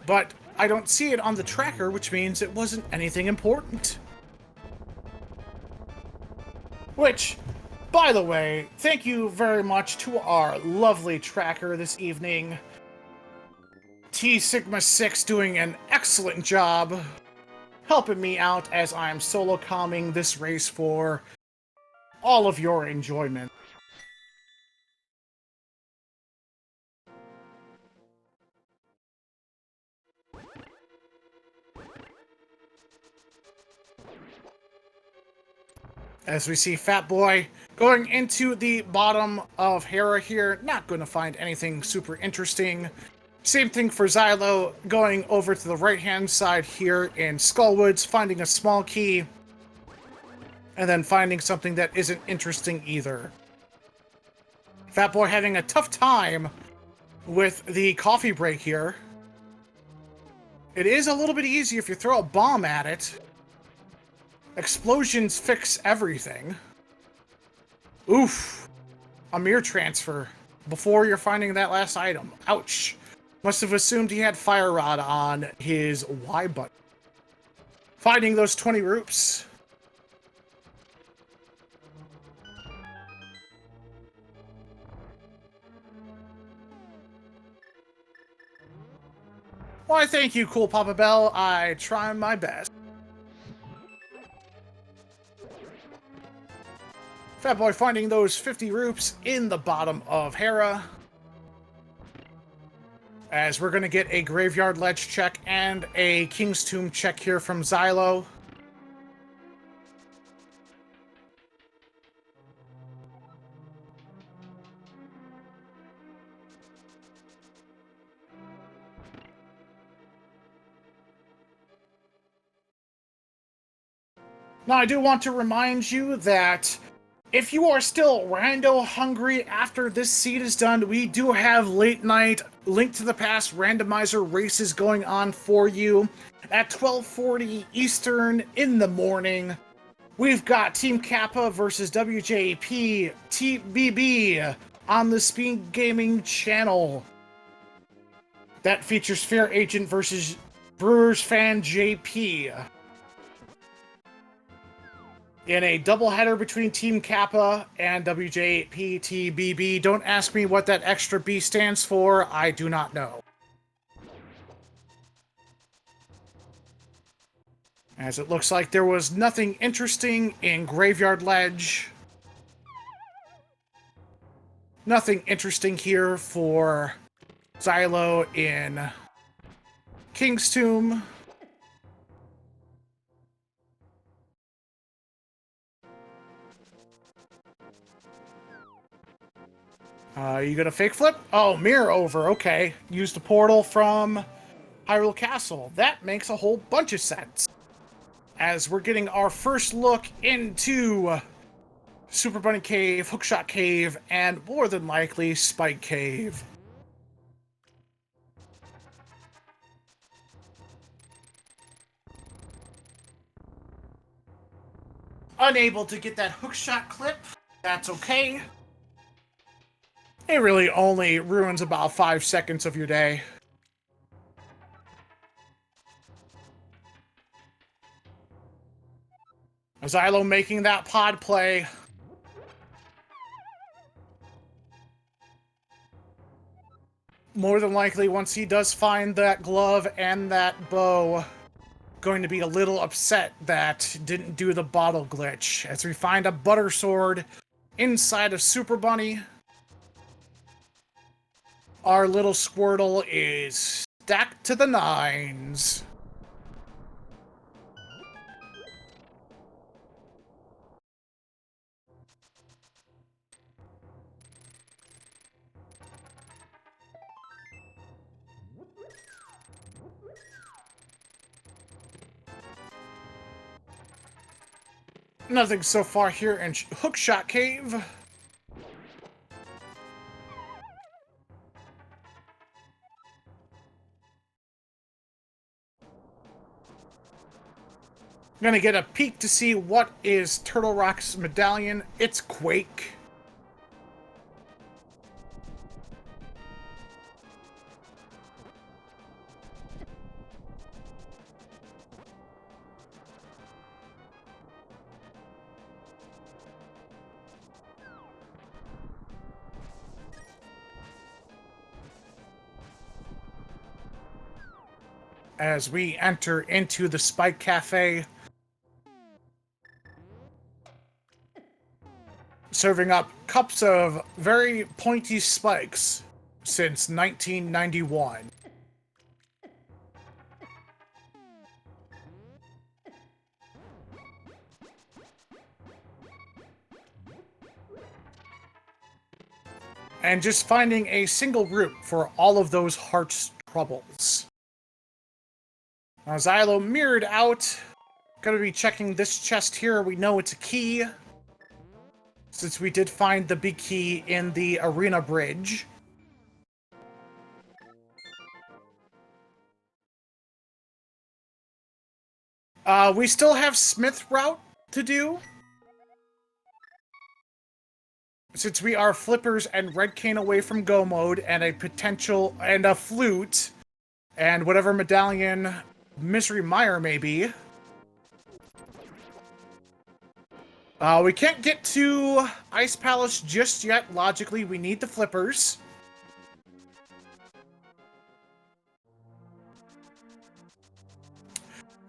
but I don't see it on the tracker, which means it wasn't anything important. Which, by the way, thank you very much to our lovely tracker this evening. T Sigma 6 doing an excellent job helping me out as I'm solo calming this race for all of your enjoyment. As we see Fatboy going into the bottom of Hera here, not going to find anything super interesting. Same thing for Xilo, going over to the right-hand side here in Skullwoods, finding a small key, and then finding something that isn't interesting either. Fatboy having a tough time with the coffee break here. It is a little bit easier if you throw a bomb at it. Explosions fix everything. Oof. A mirror transfer before you're finding that last item. Ouch. Must have assumed he had Fire Rod on his Y button. Finding those 20 roops. Why, thank you, Cool Papa Bell. I try my best. Fatboy finding those 50 roops in the bottom of Hera. As we're going to get a Graveyard Ledge check and a King's Tomb check here from Xilo. Now, I do want to remind you that if you are still rando hungry after this seed is done, we do have late night Link to the Past randomizer races going on for you at 12:40 Eastern in the morning. We've got Team Kappa versus WJP TBB on the Speed Gaming channel. That features Fair Agent versus Brewers fan JP. In a doubleheader between Team Kappa and WJPTBB. Don't ask me what that extra B stands for. I do not know. As it looks like there was nothing interesting in Graveyard Ledge. Nothing interesting here for Xilo in King's Tomb. You gonna fake flip? Oh, mirror over, okay. Use the portal from Hyrule Castle. That makes a whole bunch of sense. As we're getting our first look into Super Bunny Cave, Hookshot Cave, and more than likely Spike Cave. Unable to get that hookshot clip. That's okay. It really only ruins about 5 seconds of your day. Xilo making that pod play. more than likely, once he does find that glove and that bow, going to be a little upset that didn't do the bottle glitch. As we find a butter sword inside of Super Bunny, our little Squirtle is stacked to the nines. Nothing so far here in Hookshot Cave. I'm gonna get a peek to see what is Turtle Rock's medallion. It's Quake. As we enter into the Spike Cafe, serving up cups of very pointy spikes since 1991. And just finding a single root for all of those heart's troubles. Now, Xilo mirrored out. Gonna be checking this chest here. We know it's a key, since we did find the big key in the arena bridge. We still have Smith route to do, since we are Flippers and Red Cane away from Go mode, and a potential, and a flute, and whatever medallion Misery Mire may be. We can't get to Ice Palace just yet. Logically, we need the Flippers.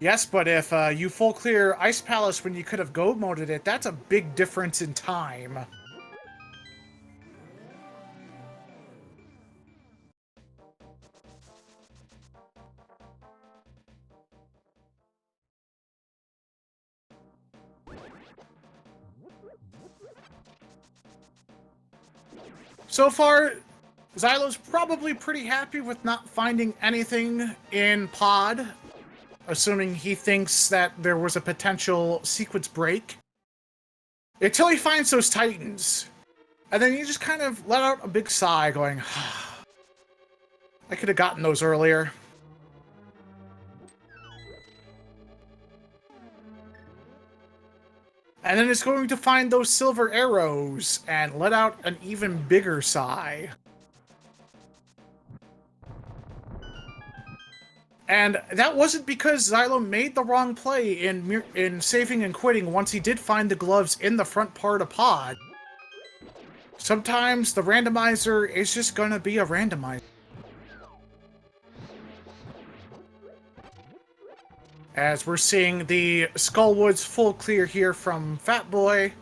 Yes, but if you full clear Ice Palace when you could have Go moded it, that's a big difference in time. So far, Xilo's probably pretty happy with not finding anything in Pod, assuming he thinks that there was a potential sequence break. Until he finds those Titans. And then he just kind of let out a big sigh, going, I could have gotten those earlier. And then it's going to find those silver arrows and let out an even bigger sigh. And that wasn't because Xilo made the wrong play in saving and quitting once he did find the gloves in the front part of Pod. Sometimes the randomizer is just gonna be a randomizer. As we're seeing the Skullwoods full clear here from Fatboy.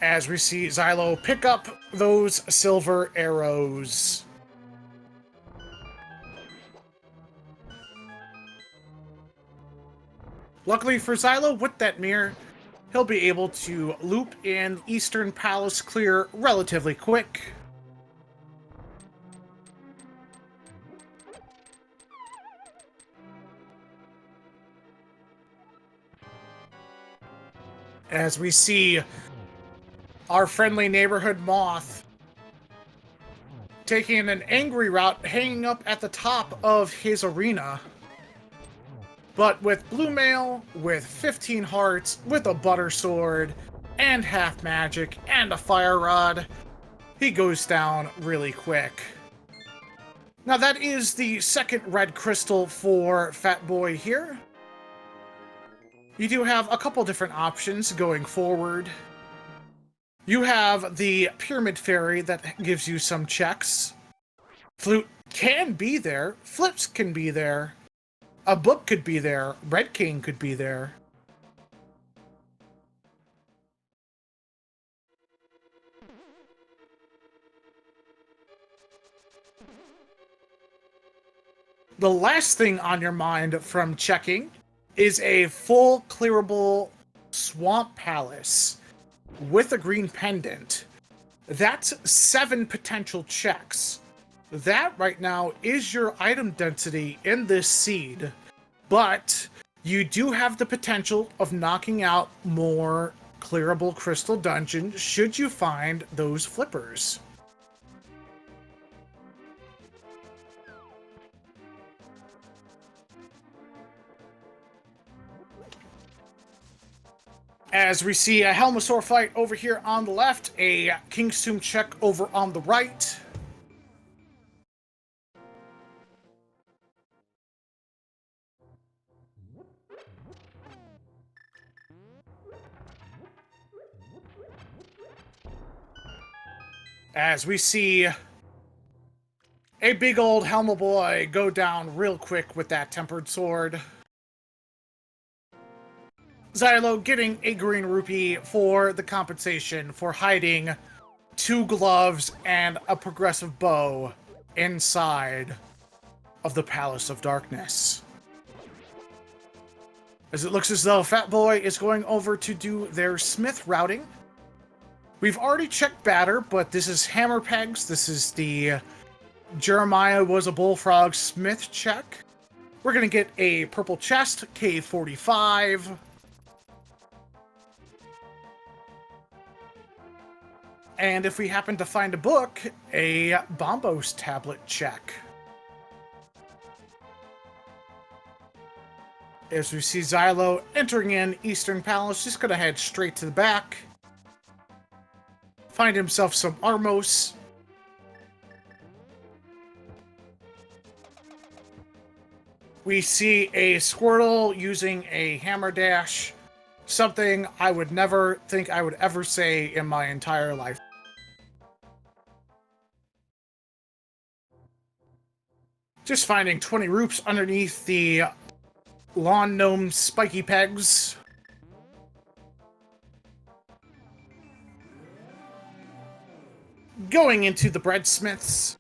As we see Xilo pick up those silver arrows. Luckily for Xilo, with that mirror, he'll be able to loop in Eastern Palace clear relatively quick. As we see our friendly neighborhood moth taking an angry route, hanging up at the top of his arena. But with Blue Mail, with 15 hearts, with a butter sword, and half magic, and a fire rod, he goes down really quick. Now that is the second red crystal for Fatboy here. You do have a couple different options going forward. You have the Pyramid Fairy that gives you some checks. Flute can be there. Flips can be there. A book could be there. Red King could be there. The last thing on your mind from checking is a full clearable swamp palace with a green pendant. That's 7 potential checks. That right now is your item density in this seed, but you do have the potential of knocking out more clearable crystal dungeons should you find those flippers. As we see a Helmosaur fight over here on the left, a King's Tomb check over on the right. As we see a big old Helma boy go down real quick with that tempered sword. Xilo getting a green rupee for the compensation for hiding 2 gloves and a progressive bow inside of the Palace of Darkness. As it looks as though Fatboy is going over to do their smith routing. We've already checked batter, but this is hammer pegs. This is the Jeremiah was a bullfrog smith check. We're going to get a purple chest, K45. And if we happen to find a book, a Bombos tablet check. As we see Xilo entering in Eastern Palace, just gonna head straight to the back. Find himself some Armos. We see a Squirtle using a hammer dash. Something I would never think I would ever say in my entire life. Just finding 20 roops underneath the lawn gnome spiky pegs. Going into the breadsmiths,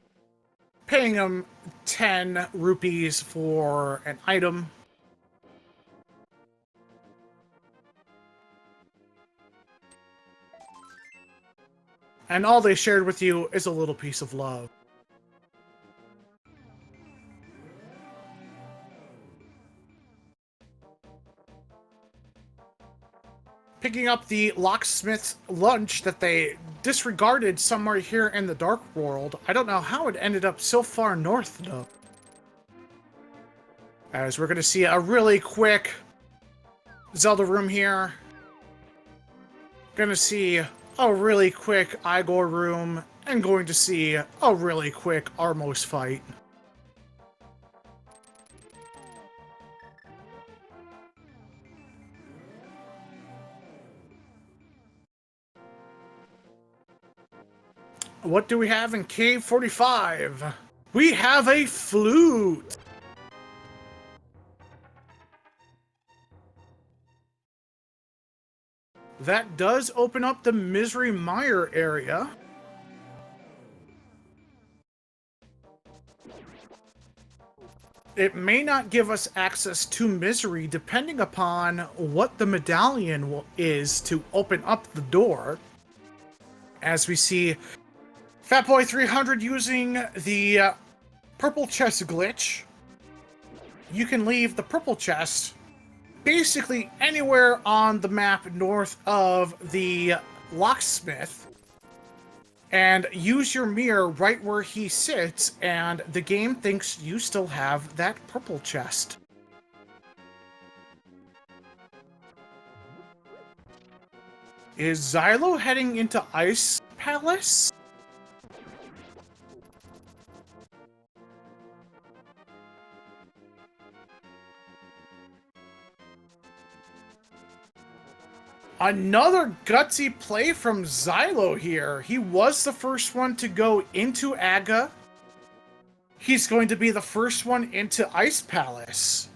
paying them 10 rupees for an item. And all they shared with you is a little piece of love. Picking up the locksmith's lunch that they disregarded somewhere here in the Dark World. I don't know how it ended up so far north, though. As we're going to see a really quick Zelda room here. Going to see a really quick Igor room. And going to see a really quick Armos fight. What do we have in Cave 45? We have a flute! That does open up the Misery Mire area. It may not give us access to Misery depending upon what the medallion is to open up the door. As we see Fatboy300 using the purple chest glitch. You can leave the purple chest basically anywhere on the map north of the locksmith and use your mirror right where he sits, and the game thinks you still have that purple chest. Is Xilo heading into Ice Palace? Another gutsy play from Xilo here. He was the first one to go into Aga. he's going to be the first one into Ice Palace.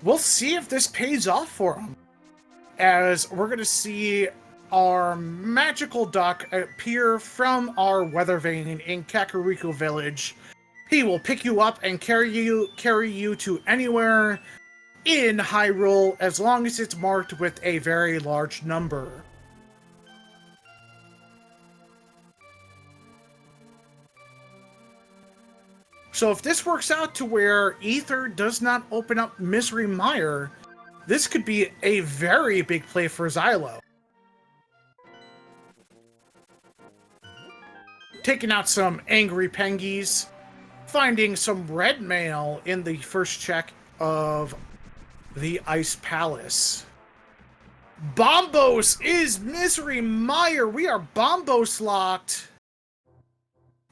We'll see if this pays off for him, as we're going to see our magical duck appear from our weather vane in Kakariko Village. He will pick you up and carry you to anywhere in Hyrule as long as it's marked with a very large number. So if this works out to where Ether does not open up Misery Mire, this could be a very big play for Xilo. Taking out some angry pengies, finding some red mail in the first check of the Ice Palace. Bombos is Misery Mire. We are Bombos locked.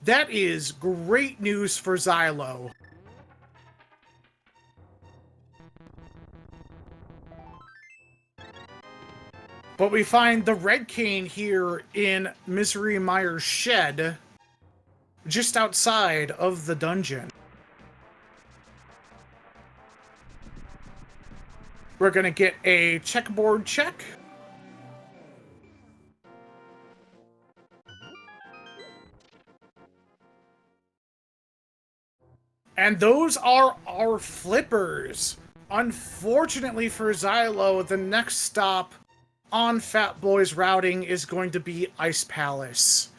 That is great news for Xilo. But we find the red cane here in Misery Mire's shed, just outside of the dungeon. We're going to get a checkboard check. And those are our flippers. Unfortunately for Xilo, the next stop on Fatboy's routing is going to be Ice Palace.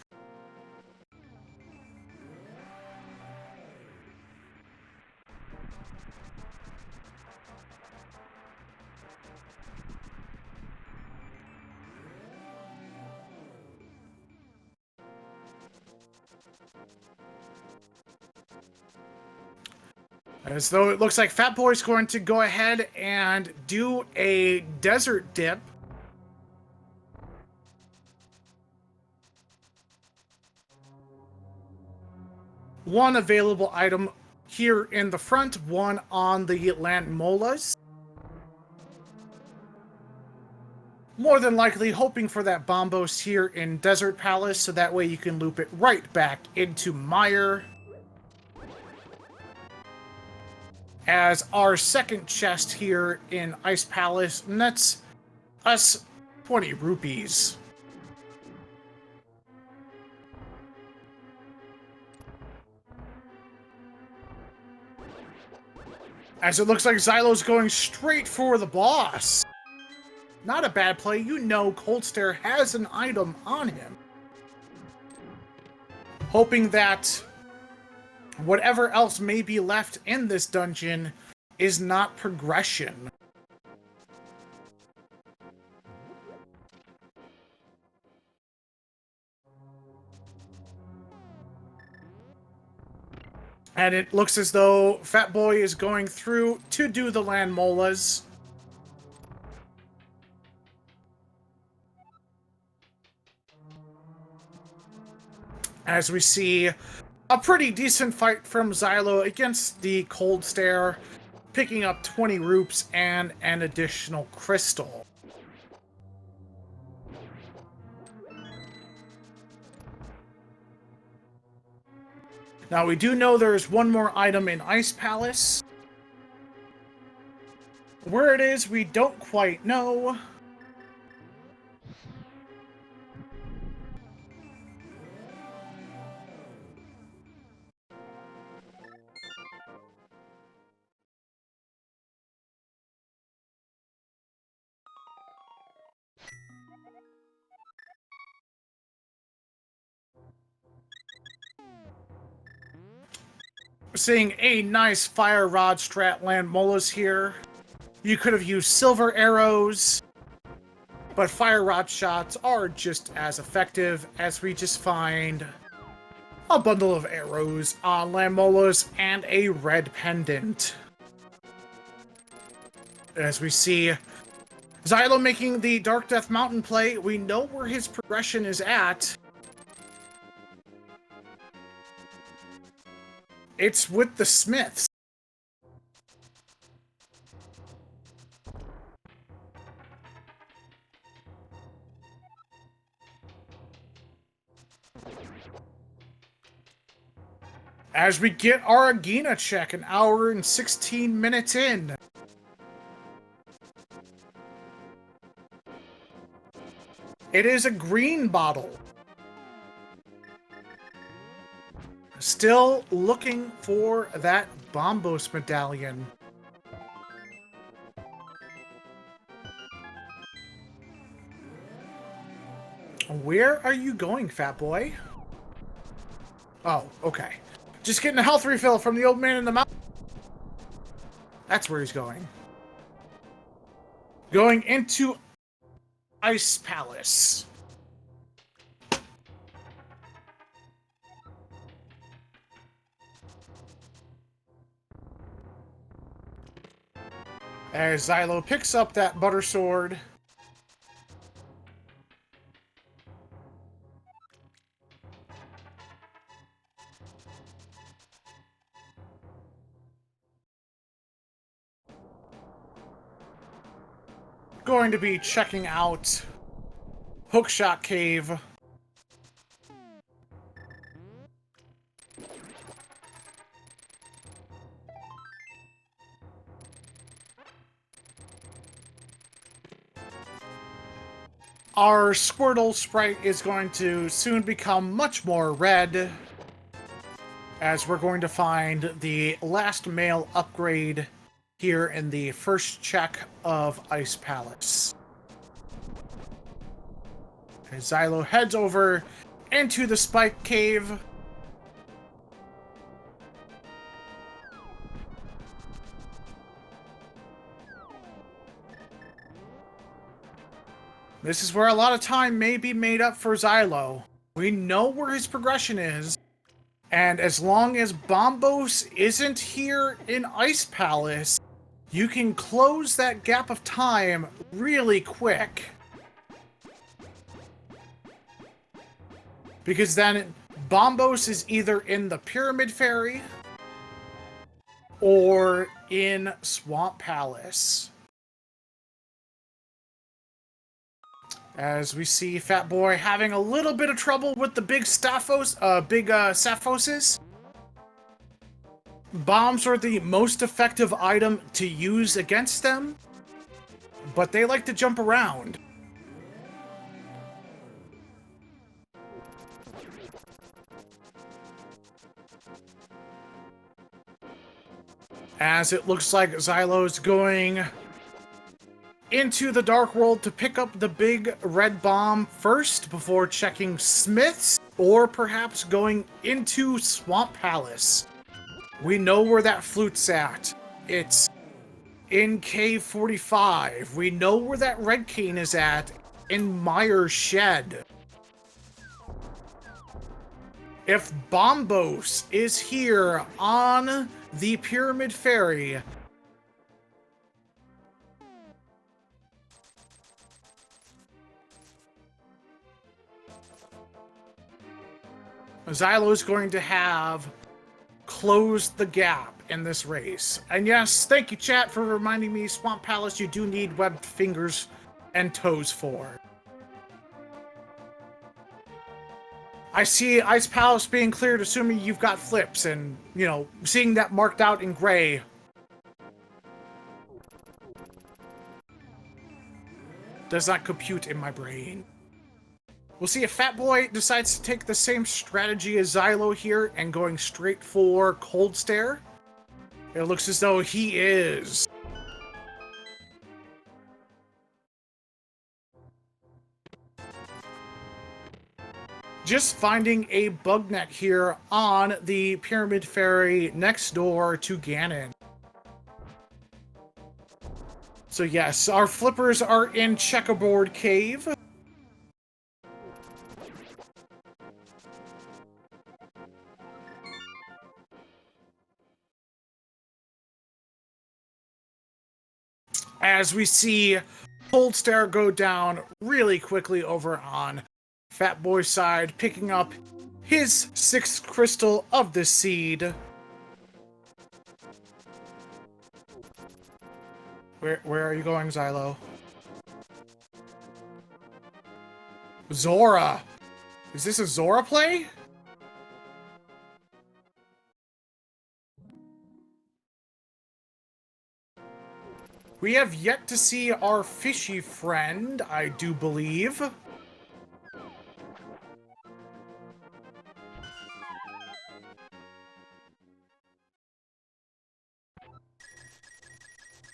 As though it looks like Fatboy's going to go ahead and do a desert dip. One available item here in the front, one on the land molas. More than likely hoping for that Bombos here in Desert Palace, so that way you can loop it right back into Mire. As our second chest here in Ice Palace nets us 20 rupees. As it looks like Xilo's going straight for the boss. Not a bad play. You know Cold Stare has an item on him. Hoping that whatever else may be left in this dungeon is not progression. And it looks as though Fatboy is going through to do the land molas. As we see a pretty decent fight from Xilo against the Cold Stare, picking up 20 rupes and an additional crystal. Now we do know there's one more item in Ice Palace. Where it is, we don't quite know. Seeing a nice fire rod strat land molas here. You could have used silver arrows, but fire rod shots are just as effective, as we just find a bundle of arrows on land molas and a red pendant. As we see Xilo making the Dark Death Mountain play, we know where his progression is at. It's with the Smiths. As we get our Agina check, an hour and 16 minutes in. It is a green bottle. Still looking for that Bombos medallion. Where are you going, fat boy? Oh, okay. Just getting a health refill from the old man in the mountain. That's where he's going. Going into Ice Palace. As Xilo picks up that butter sword. Going to be checking out Hookshot Cave. Our Squirtle sprite is going to soon become much more red, as we're going to find the last male upgrade here in the first check of Ice Palace. As Xilo heads over into the Spike Cave. This is where a lot of time may be made up for Xilo. We know where his progression is, and as long as Bombos isn't here in Ice Palace, you can close that gap of time really quick. Because then Bombos is either in the Pyramid Fairy or in Swamp Palace. As we see Fat Boy having a little bit of trouble with the big Saphoses. Bombs are the most effective item to use against them, but they like to jump around. As it looks like Xilo's going into the Dark World to pick up the big red bomb first before checking Smith's, or perhaps going into Swamp Palace. We know where that flute's at. It's in Cave 45. We know where that red cane is at, in Meyer's shed. If Bombos is here on the Pyramid Fairy, Xylo's going to have closed the gap in this race. And yes, thank you, chat, for reminding me, Swamp Palace, you do need webbed fingers and toes for. I see Ice Palace being cleared, assuming you've got flips, and, you know, seeing that marked out in gray. Does not compute in my brain. We'll see if Fat Boy decides to take the same strategy as Xilo here and going straight for Cold Stare. It looks as though he is. Just finding a bug net here on the Pyramid Fairy next door to Ganon. So yes, our flippers are in Checkerboard Cave. As we see Cold Stare go down really quickly over on Fat Boy's side, picking up his 6th crystal of the seed. Where are you going, Xilo? Zora! Is this a Zora play? We have yet to see our fishy friend, I do believe.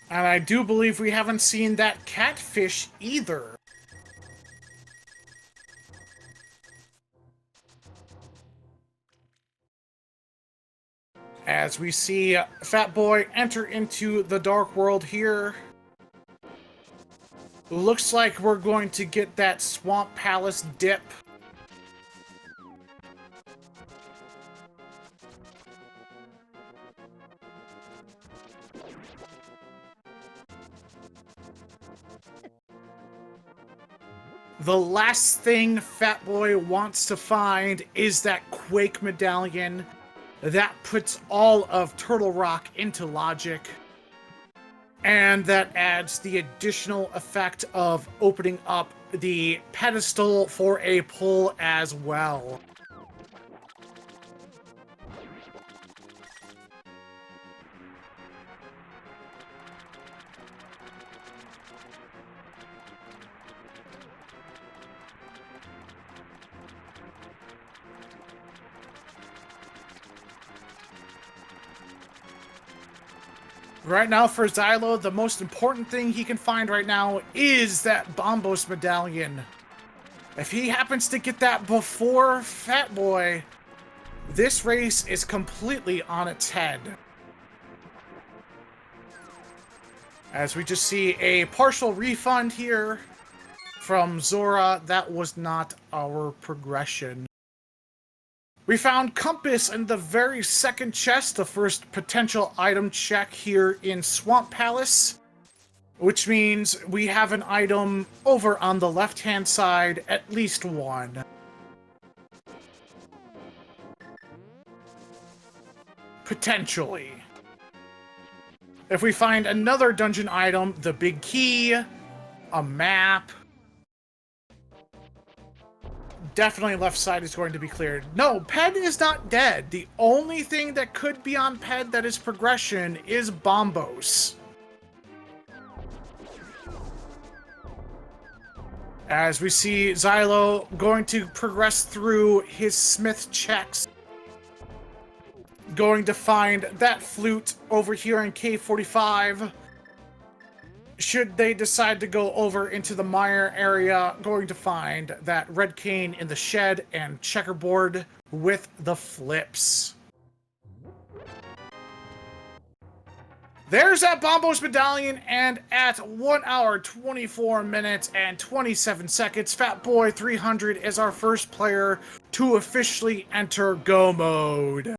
And I do believe we haven't seen that catfish either. As we see Fatboy enter into the Dark World here. Looks like we're going to get that Swamp Palace dip. The last thing Fatboy wants to find is that Quake medallion. That puts all of Turtle Rock into logic. And that adds the additional effect of opening up the pedestal for a pull as well. Right now for Xilo, the most important thing he can find right now is that Bombos medallion. If he happens to get that before Fatboy, this race is completely on its head. As we just see a partial refund here from Zora, that was not our progression. We found Compass in the very second chest, the first potential item check here in Swamp Palace, which means we have an item over on the left-hand side, at least one. Potentially. If we find another dungeon item, the big key, a map, definitely left side is going to be cleared. No, Ped is not dead. The only thing that could be on Ped that is progression is Bombos. As we see Xilo going to progress through his smith checks. Going to find that flute over here in K45. Should they decide to go over into the mire area, going to find that red cane in the shed and checkerboard with the flips. There's that Bombos medallion, and at 1 hour, 24 minutes, and 27 seconds, Fatboy300 is our first player to officially enter Go Mode.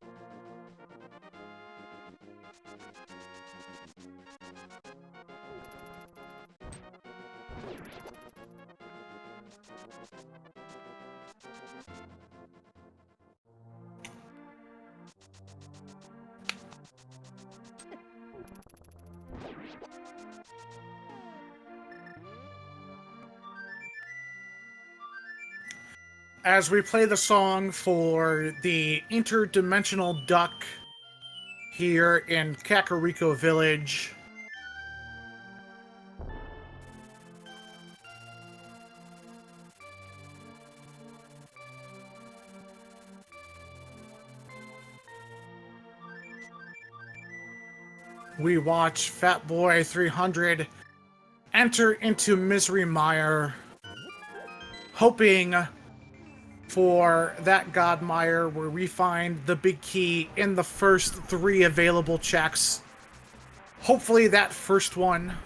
As we play the song for the interdimensional duck here in Kakariko Village. We watch Fatboy300 enter into Misery Mire, hoping for that God Mire where we find the big key in the first 3 available checks. Hopefully that first one.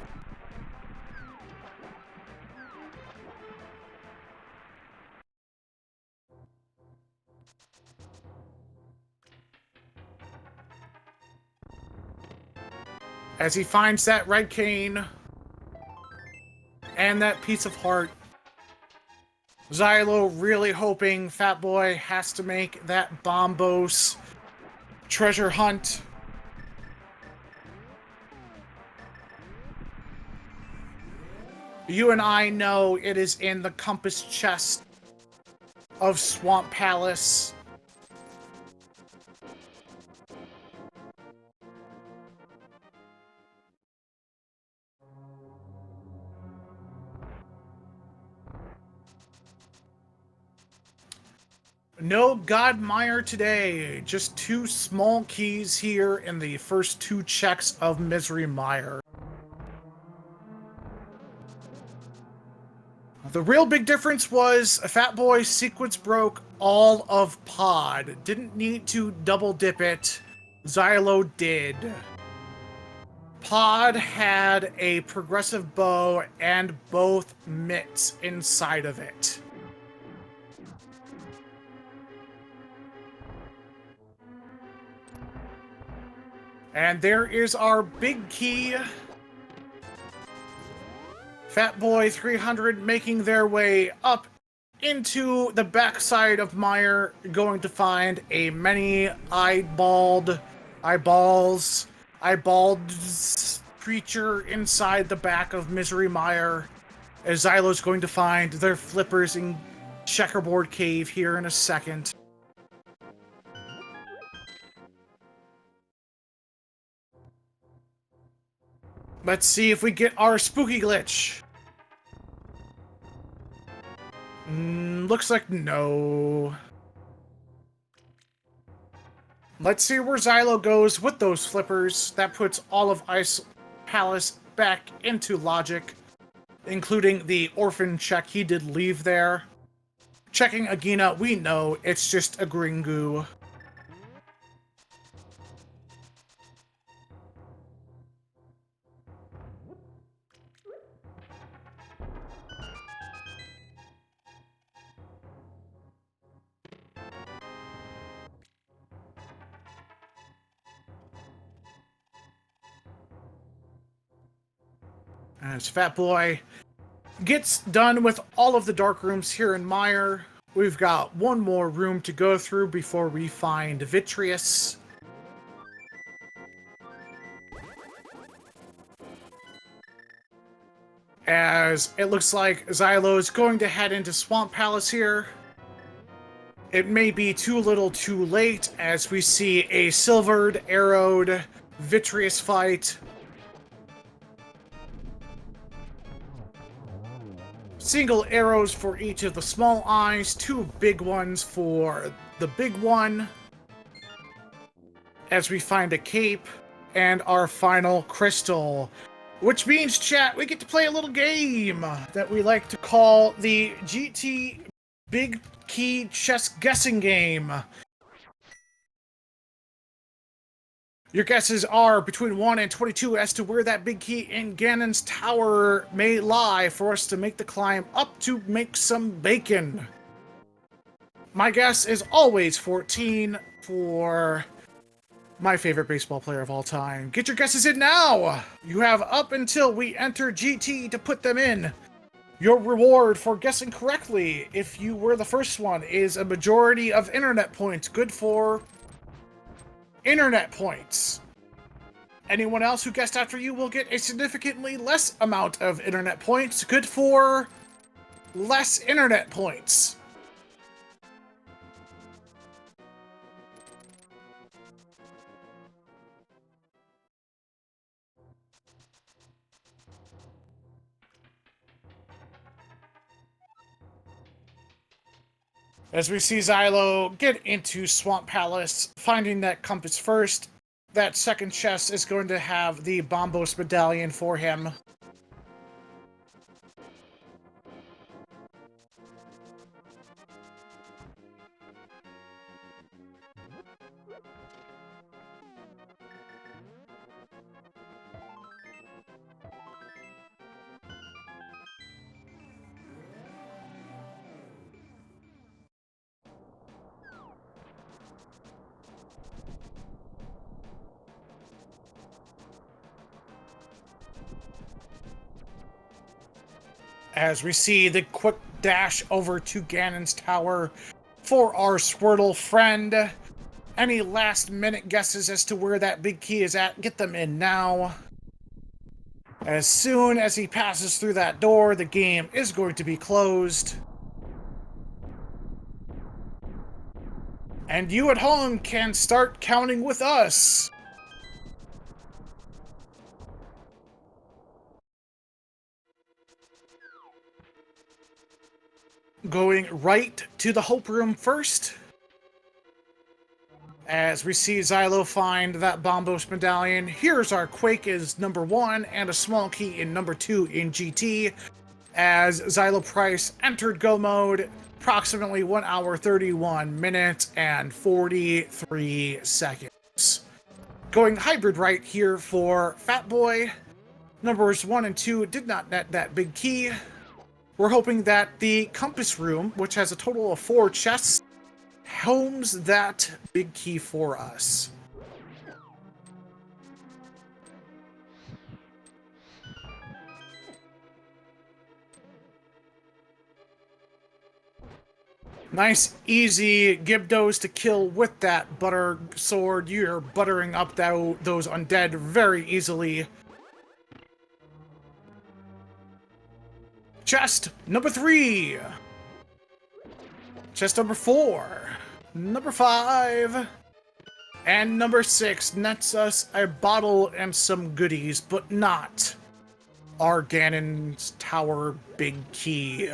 As he finds that red cane and that piece of heart. Xilo really hoping Fatboy has to make that Bombos treasure hunt. You and I know it is in the compass chest of Swamp Palace. No God Meyer today. Just 2 small keys here in the first 2 checks of Misery Mire. The real big difference was Fatboy sequence broke all of Pod. Didn't need to double dip it. Xilo did. Pod had a progressive bow and both mitts inside of it. And there is our big key. Fatboy300 making their way up into the backside of Mire, going to find a many eyeballed creature inside the back of Misery Mire, as Xilo's going to find their flippers in Checkerboard Cave here in a second. Let's see if we get our spooky glitch. Looks like no. Let's see where Xilo goes with those flippers. That puts all of Ice Palace back into logic, including the orphan check he did leave there. Checking Agina, we know it's just a Gringu. As Fatboy gets done with all of the dark rooms here in Mire, we've got one more room to go through before we find Vitreous. As it looks like Xilo is going to head into Swamp Palace here. It may be too little too late as we see a silvered, arrowed, Vitreous fight. Single arrows for each of the small eyes, 2 big ones for the big one. As we find a cape and our final crystal. Which means, chat, we get to play a little game that we like to call the GT Big Key Chess Guessing Game. Your guesses are between 1 and 22 as to where that big key in Ganon's tower may lie for us to make the climb up to make some bacon. My guess is always 14 for my favorite baseball player of all time. Get your guesses in now! You have up until we enter GT to put them in. Your reward for guessing correctly, if you were the first one, is a majority of internet points, good for internet points. Anyone else who guessed after you will get a significantly less amount of internet points, good for less internet points. As we see Xilo get into Swamp Palace, finding that compass first, that second chest is going to have the Bombos medallion for him. As we see the quick dash over to Ganon's tower for our Squirtle friend. Any last minute guesses as to where that big key is at? Get them in now. As soon as he passes through that door, the game is going to be closed. And you at home can start counting with us. Going right to the Hope Room first. As we see Xilo find that Bombos medallion, here's our Quake is number 1 and a small key in number 2 in GT. As Xilo Pryce entered Go mode, approximately 1 hour 31 minutes and 43 seconds. Going hybrid right here for Fatboy. Numbers 1 and 2 did not net that big key. We're hoping that the compass room, which has a total of 4 chests, homes that big key for us. Nice, easy Gibdos to kill with that butter sword. You're buttering up those undead very easily. Chest number 3. Chest number 4. Number 5. And number 6 nets us a bottle and some goodies, but not our Ganon's Tower big key.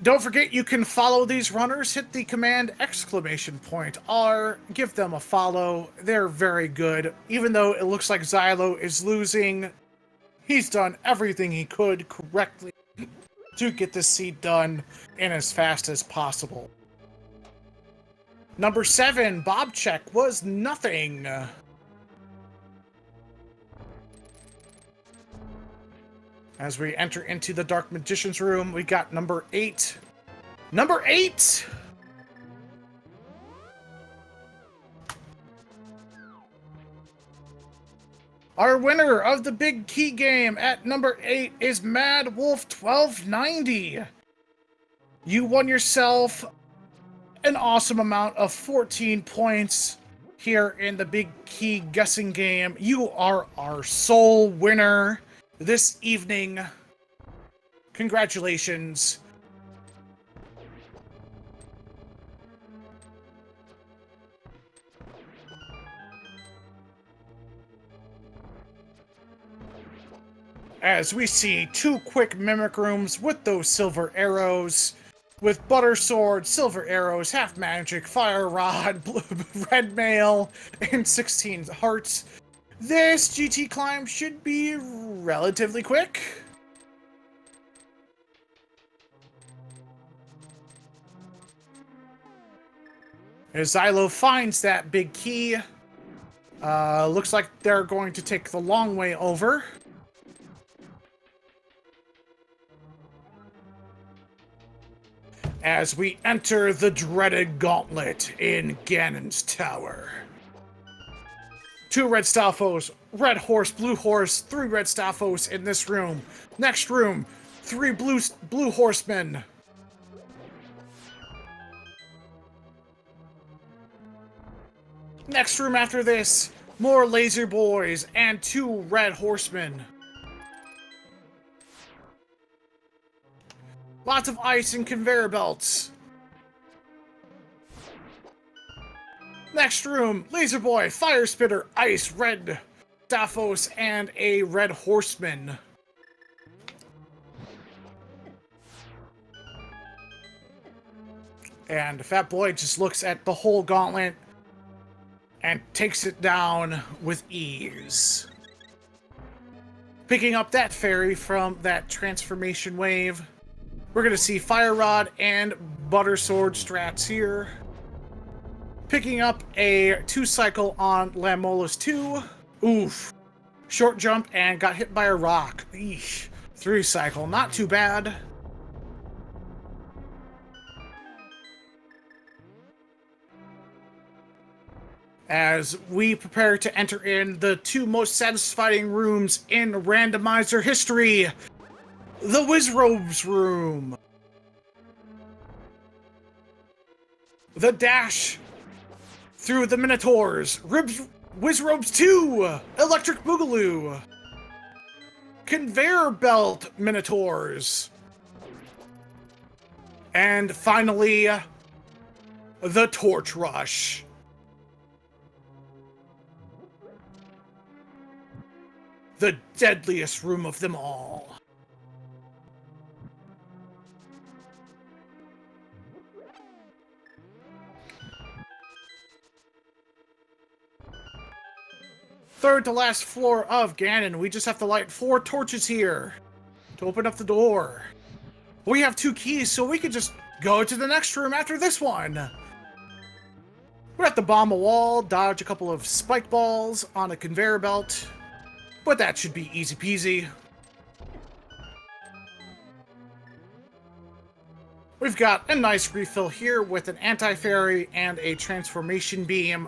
Don't forget you can follow these runners. Hit the command !R. Give them a follow. They're very good. Even though it looks like Xilo is losing, he's done everything he could correctly to get this seed done and as fast as possible. Number 7, Bob check was nothing. As we enter into the Dark Magician's room, we got number 8. Number 8! Our winner of the big key game at number 8 is Mad Wolf 1290. You won yourself an awesome amount of 14 points here in the big key guessing game. You are our sole winner this evening. Congratulations. As we see 2 quick mimic rooms with those silver arrows, with butter sword, silver arrows, half magic, fire rod, red mail, and 16 hearts. This GT climb should be relatively quick. As Xilo finds that big key, looks like they're going to take the long way over. As we enter the dreaded gauntlet in Ganon's Tower. 2 red Stalfos, red horse, blue horse, 3 red Stalfos in this room. Next room, 3 blue horsemen. Next room after this, more laser boys and 2 red horsemen. Lots of ice and conveyor belts. Next room, Laser Boy, Fire Spitter, Ice, Red Stalfos, and a Red Horseman. And Fatboy just looks at the whole gauntlet and takes it down with ease. Picking up that fairy from that transformation wave. We're going to see Fire Rod and Butter Sword strats here. Picking up a 2-cycle on Lamola's 2. Oof. Short jump and got hit by a rock. Eesh. 3-cycle, not too bad. As we prepare to enter in the 2 most satisfying rooms in Randomizer history. The Wizrobes room. The dash through the Minotaurs. Wizrobes 2. Electric Boogaloo. Conveyor Belt Minotaurs. And finally, the Torch Rush. The deadliest room of them all. third to last floor of Ganon. We just have to light 4 torches here to open up the door. We have 2 keys, so we could just go to the next room after this one. We have to bomb a wall, dodge a couple of spike balls on a conveyor belt, but that should be easy peasy. We've got a nice refill here with an anti-fairy and a transformation beam,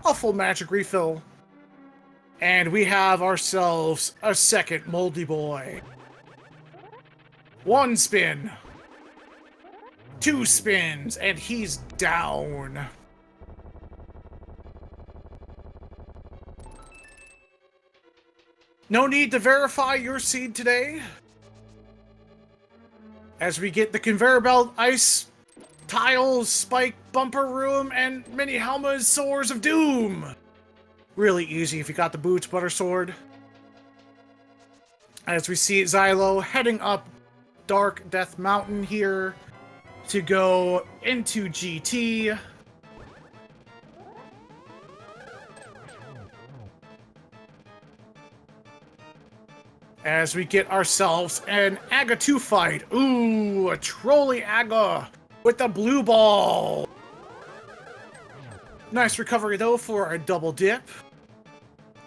a full magic refill, and we have ourselves a second moldy boy. 1 spin, 2 spins, and he's down. No need to verify your seed today, as we get the conveyor belt, ice, tiles, spike, bumper room, and mini Helma's Swords of Doom. Really easy if you got the boots, butter sword. As we see Xilo heading up Dark Death Mountain here to go into GT. As we get ourselves an Aga 2 fight. Ooh, a Trolley Aga with the blue ball. Nice recovery though for a double dip.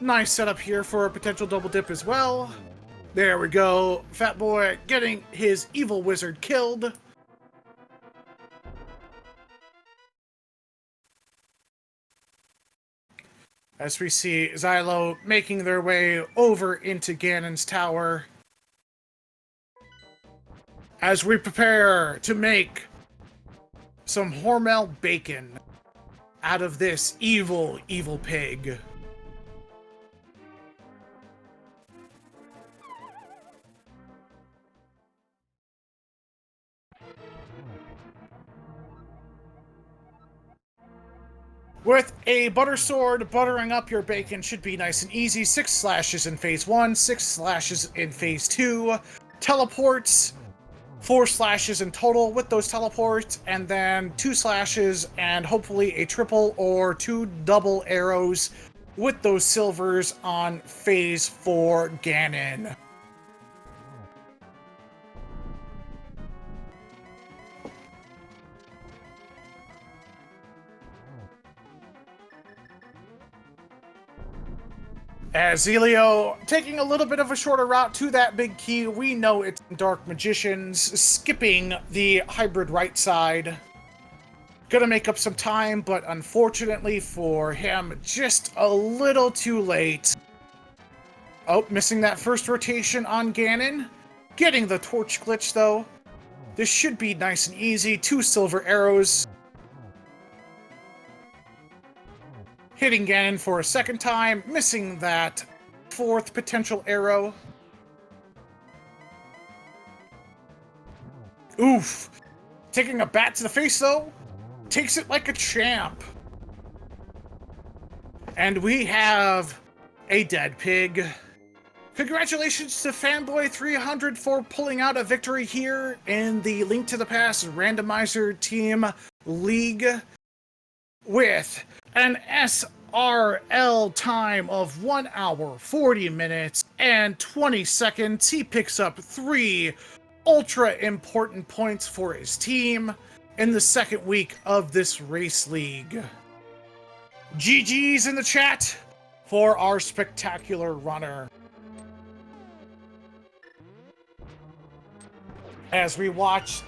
Nice setup here for a potential double dip as well. There we go. Fatboy getting his evil wizard killed. As we see Xilo making their way over into Ganon's tower. As we prepare to make some Hormel bacon out of this evil, evil pig. With a butter sword, buttering up your bacon should be nice and easy. 6 slashes in phase 1, 6 slashes in phase 2, teleports, 4 slashes in total with those teleports, and then 2 slashes and hopefully a triple or 2 double arrows with those silvers on phase 4 Ganon. As Xilo taking a little bit of a shorter route to that big key, we know it's Dark Magicians, skipping the hybrid right side. Gonna make up some time, but unfortunately for him, just a little too late. Oh, missing that first rotation on Ganon. Getting the torch glitch though. This should be nice and easy. 2 silver arrows. Hitting Ganon for a second time, missing that 4th potential arrow. Oof. Taking a bat to the face, though. Takes it like a champ. And we have a dead pig. Congratulations to Fatboy300 for pulling out a victory here in the Link to the Past Randomizer Team League with an SRL time of 1 hour, 40 minutes, and 20 seconds. He picks up 3 ultra important points for his team in the second week of this race league. GG's in the chat for our spectacular runner. As we watch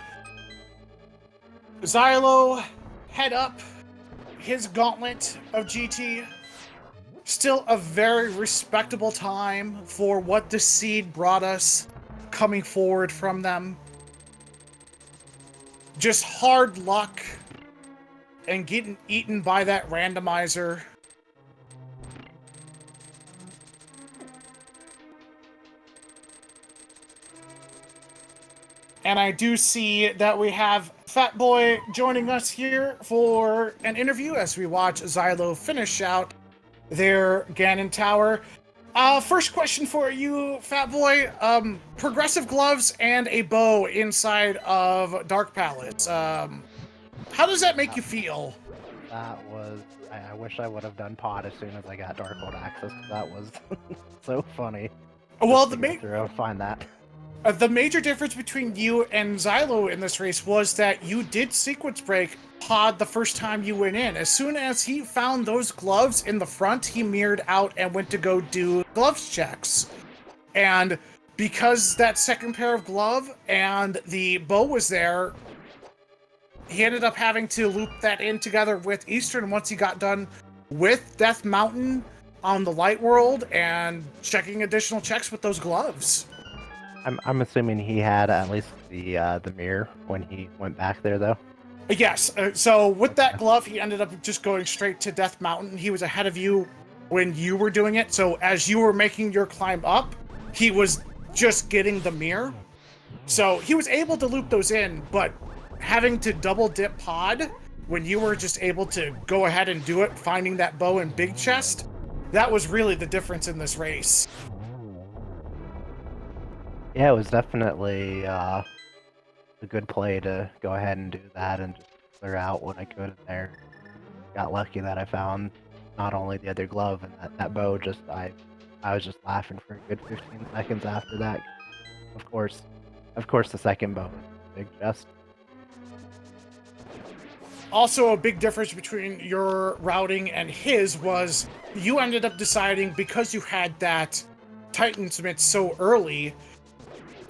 Xilo head up his gauntlet of GT, still a very respectable time for what the seed brought us coming forward from them. Just hard luck and getting eaten by that randomizer. And I do see that we have Fatboy joining us here for an interview as we watch Xilo finish out their Ganon Tower. First question for you, Fatboy. Progressive gloves and a bow inside of Dark Palace. How does that make you feel?
That was I wish I would have done pod as soon as I got Darkhold access, because that was so funny.
Well,
To go through and find that.
The major difference between you and Xilo in this race was that you did sequence break pod the first time you went in. As soon as he found those gloves in the front, he mirrored out and went to go do gloves checks. And because that second pair of glove and the bow was there, he ended up having to loop that in together with Eastern once he got done with Death Mountain on the Light World and checking additional checks with those gloves.
I'm assuming he had at least the mirror when he went back there, though.
Yes. So with that glove, he ended up just going straight to Death Mountain. He was ahead of you when you were doing it. So as you were making your climb up, he was just getting the mirror. So he was able to loop those in, but having to double dip pod when you were just able to go ahead and do it, finding that bow and big chest, that was really the difference in this race.
Yeah, it was definitely a good play to go ahead and do that and just clear out what I could in there. Got lucky that I found not only the other glove and that bow, just I was just laughing for a good 15 seconds after that. Of course the second bow is a big chest.
Also, a big difference between your routing and his was you ended up deciding, because you had that Titan Smith so early,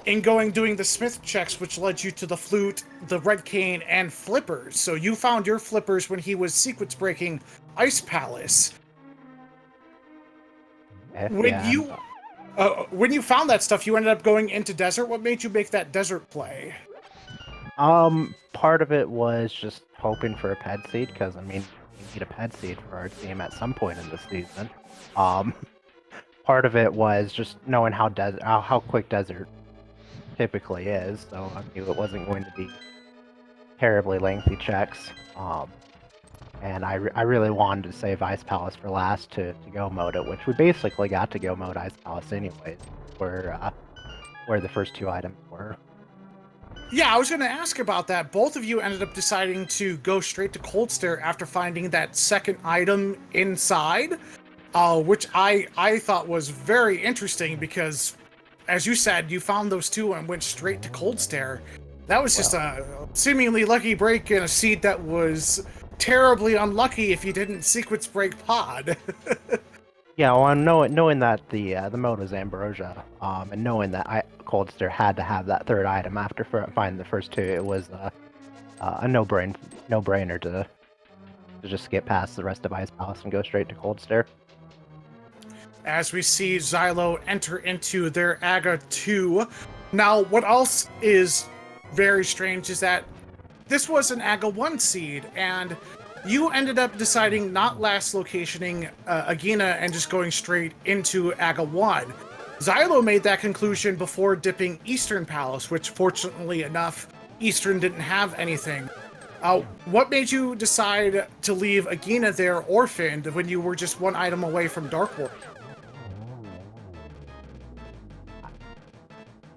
in doing the Smith checks, which led you to the flute, the red cane, and flippers. So you found your flippers when he was sequence breaking Ice Palace. When you found that stuff, you ended up going into desert. What made you make that desert play?
Part of it was just hoping for a ped seed, because I mean, we need a ped seed for our team at some point in this season. Part of it was just knowing how quick desert typically is, so I knew it wasn't going to be terribly lengthy checks. And I really wanted to save Ice Palace for last to go mode it, which we basically got to go mode Ice Palace anyways, where the first two items were.
Yeah, I was going to ask about that. Both of you ended up deciding to go straight to Cold Stare after finding that second item inside, which I thought was very interesting because, as you said, you found those two and went straight to Cold Stare. That was just a seemingly lucky break in a seed that was terribly unlucky if you didn't sequence break pod.
Yeah, well, knowing that the mode was Ambrosia, and knowing that Cold Stare had to have that third item after finding the first two, it was a no-brainer to just skip past the rest of Ice Palace and go straight to Cold Stare.
As we see Xilo enter into their AGA 2. Now, what else is very strange is that this was an AGA 1 seed, and you ended up deciding not last locationing Agina and just going straight into AGA 1. Xilo made that conclusion before dipping Eastern Palace, which fortunately enough, Eastern didn't have anything. What made you decide to leave Agina there orphaned when you were just one item away from Dark World?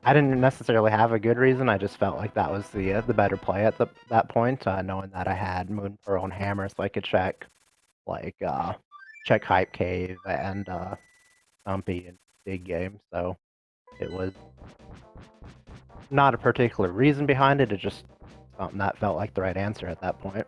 I didn't necessarily have a good reason. I just felt like that was the better play at that point, knowing that I had Moon Pearl and Hammer, so I could check Hype Cave and Stumpy and Big Game. So it was not a particular reason behind it. It just something that felt like the right answer at that point.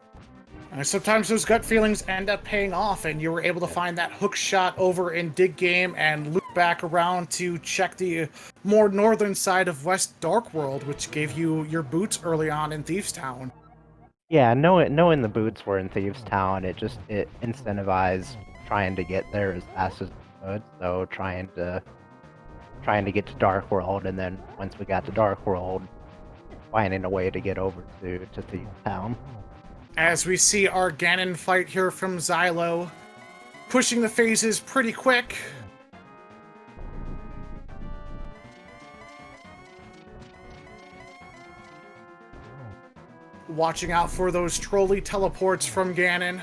Sometimes those gut feelings end up paying off, and you were able to find that hook shot over in Dig Game and loop back around to check the more northern side of West Dark World, which gave you your boots early on in Thieves Town.
Yeah, knowing the boots were in Thieves Town, it incentivized trying to get there as fast as we could. So trying to get to Dark World, and then once we got to Dark World, finding a way to get over to Thieves Town.
As we see our Ganon fight here from Xilo, pushing the phases pretty quick. Watching out for those trolley teleports from Ganon.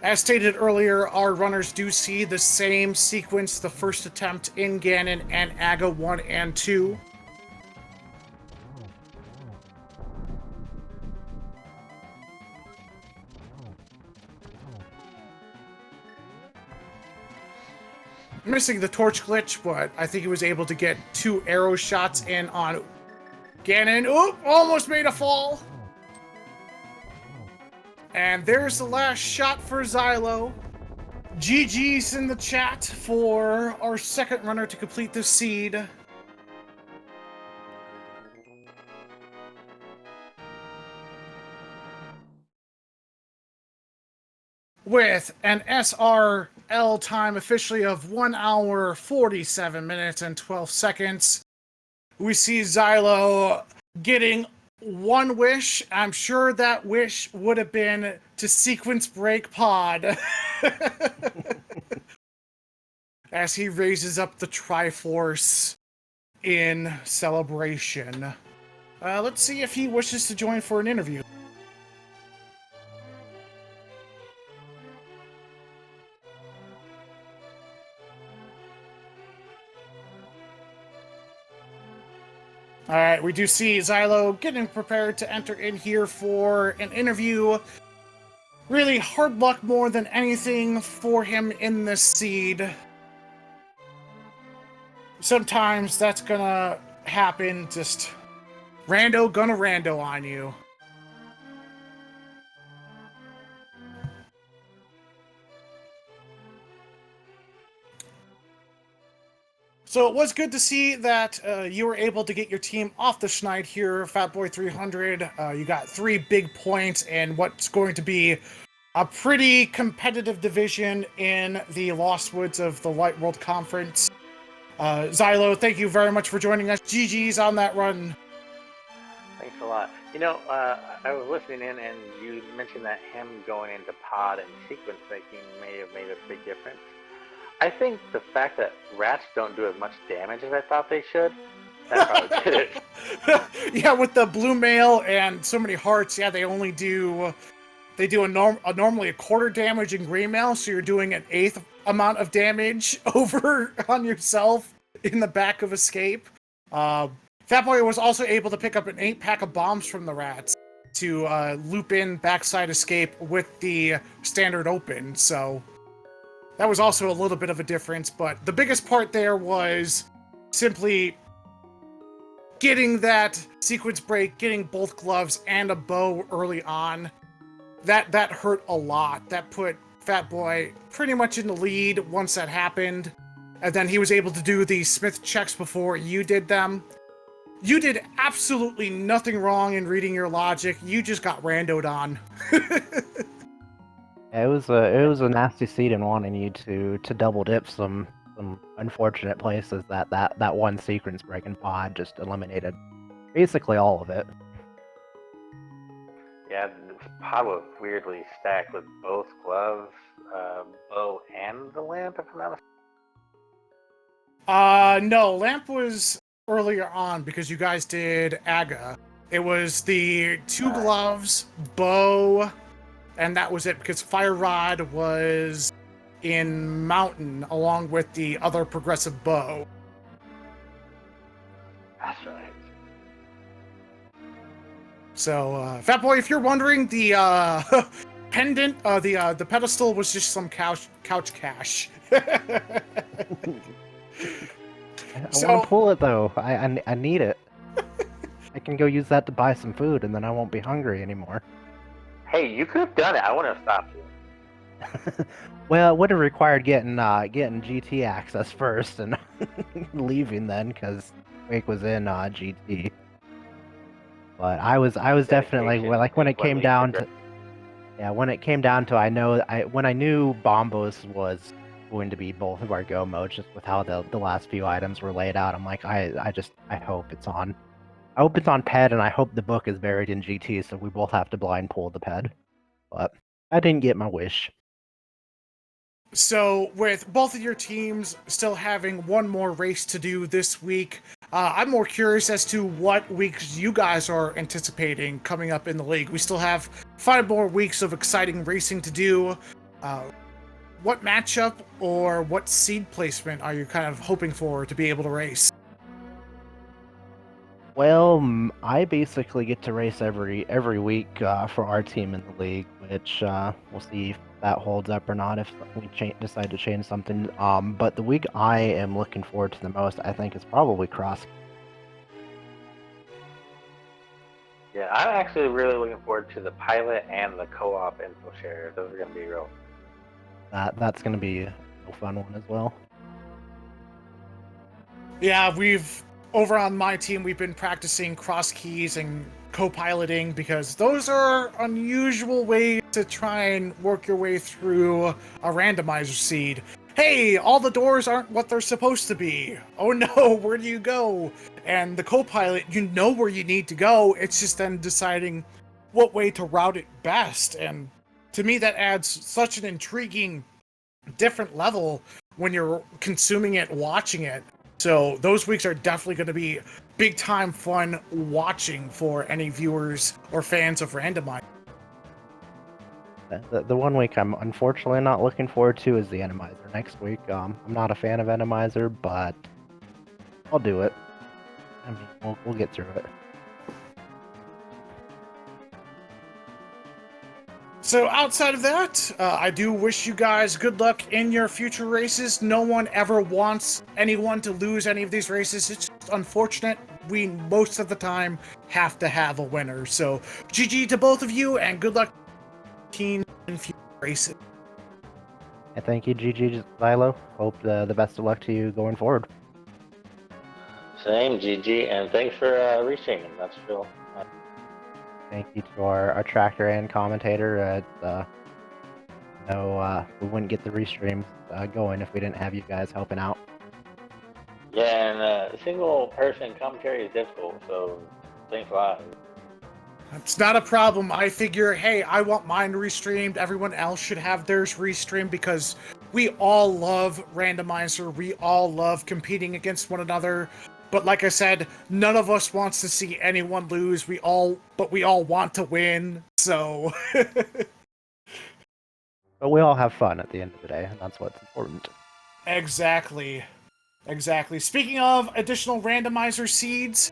As stated earlier, our runners do see the same sequence, the first attempt in Ganon and AGA 1 and 2. missing the torch glitch, but I think he was able to get 2 arrow shots in on Ganon. Oop! Almost made a fall. And there's the last shot for Xilo. GG's in the chat for our second runner to complete this seed. With an SRL time officially of 1 hour, 47 minutes, and 12 seconds, we see Xilo getting one wish. I'm sure that wish would have been to sequence break pod. As he raises up the Triforce in celebration. Let's see if he wishes to join for an interview. Alright, we do see Xilo getting prepared to enter in here for an interview. Really hard luck more than anything for him in this seed. Sometimes that's gonna happen, just rando gonna rando on you. So it was good to see that you were able to get your team off the schneid here, Fatboy300. You got 3 big points in what's going to be a pretty competitive division in the Lost Woods of the Light World Conference. Xilo, thank you very much for joining us. GG's on that run.
Thanks a lot. You know, I was listening in, and you mentioned that him going into pod and sequence making may have made a big difference. I think the fact that rats don't do as much damage as I thought they should, that probably did it.
Yeah, with the blue mail and so many hearts, yeah, they do normally a quarter damage in green mail, so you're doing an 1/8 amount of damage over on yourself in the back of escape. Fatboy was also able to pick up an 8-pack of bombs from the rats to loop in backside escape with the standard open, so that was also a little bit of a difference, but the biggest part there was simply getting that sequence break, getting both gloves and a bow early on. That hurt a lot. That put Fatboy pretty much in the lead once that happened. And then he was able to do the Smith checks before you did them. You did absolutely nothing wrong in reading your logic. You just got randoed on.
It was a nasty seed in wanting you to double dip some unfortunate places that one sequence breaking pod just eliminated basically all of it.
Yeah, this pod was weirdly stacked with both gloves, bow, and the lamp, if I'm not mistaken.
No, lamp was earlier on because you guys did Aga. It was the 2 gloves, bow, and that was it, because Fire Rod was in Mountain along with the other progressive bow.
That's right.
So, Fatboy, if you're wondering, the pendant, the pedestal was just some couch cash.
I want to pull it though. I need it. I can go use that to buy some food, and then I won't be hungry anymore.
Hey, you could have done it. I wouldn't have stopped you.
Well, it would have required getting GT access first and leaving then, because Wake was in GT. But I was definitely, like, when it came down to, when it came down to, when I knew Bombos was going to be both of our go modes, just with how the last few items were laid out, I'm like, I hope it's on. I hope it's on PED, and I hope the book is buried in GT, so we both have to blind pull the PED. But I didn't get my wish.
So, with both of your teams still having one more race to do this week, I'm more curious as to what weeks you guys are anticipating coming up in the league. We still have 5 more weeks of exciting racing to do. What matchup or what seed placement are you kind of hoping for to be able to race?
Well, I basically get to race every week for our team in the league, which we'll see that holds up or not if we decide to change something. But the week I am looking forward to the most, I think, is probably cross.
Yeah, I'm actually really looking forward to the pilot and the co-op info share. Those are going to be real.
That's going to be a fun one as well.
Yeah, over on my team, we've been practicing cross keys and co-piloting because those are unusual ways to try and work your way through a randomizer seed. Hey, all the doors aren't what they're supposed to be. Oh no, where do you go? And the co-pilot, you know where you need to go. It's just then deciding what way to route it best. And to me, that adds such an intriguing, different level when you're consuming it, watching it. So those weeks are definitely going to be big time fun watching for any viewers or fans of Randomizer.
The 1 week I'm unfortunately not looking forward to is the Randomizer next week. I'm not a fan of Randomizer, but I'll do it. I mean, we'll get through it.
So outside of that, I do wish you guys good luck in your future races. No one ever wants anyone to lose any of these races. It's just unfortunate. We, most of the time, have to have a winner. So GG to both of you, and good luck team in future races.
And thank you, GG Xilo. Hope the best of luck to you going forward.
Same, GG, and thanks for restreaming. That's real.
Thank you to our tractor and commentator. We wouldn't get the restreams going if we didn't have you guys helping out.
Yeah, and single person commentary is difficult, so thanks a lot.
It's not a problem. I figure, hey, I want mine restreamed. Everyone else should have theirs restreamed because we all love Randomizer. We all love competing against one another. But like I said, none of us wants to see anyone lose. But we all want to win. So.
But we all have fun at the end of the day, and that's what's important.
Exactly. Speaking of additional Randomizer seeds,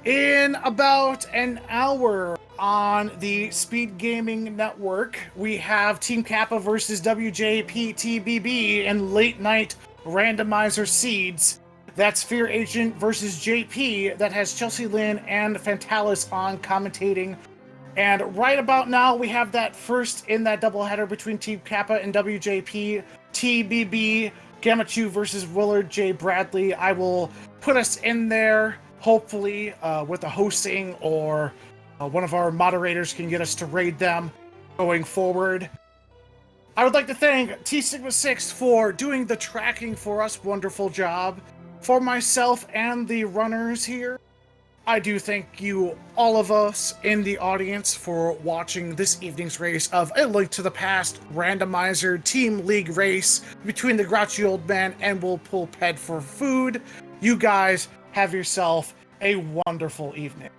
in about an hour on the Speed Gaming Network, we have Team Kappa versus WJPTBB in late night Randomizer seeds. That's Fear Agent versus JP, that has Chelsea Lynn and Fantalis on commentating. And right about now, we have that first in that doubleheader between Team Kappa and WJP, TBB, Gamachu versus Willard J. Bradley. I will put us in there, hopefully, with the hosting, or one of our moderators can get us to raid them going forward. I would like to thank T Sigma 6 for doing the tracking for us. Wonderful job. For myself and the runners here, I do thank you, all of us in the audience, for watching this evening's race of A Link to the Past Randomizer Team League race between the Grouchy Old Man and Will Pull Ped for Food. You guys have yourself a wonderful evening.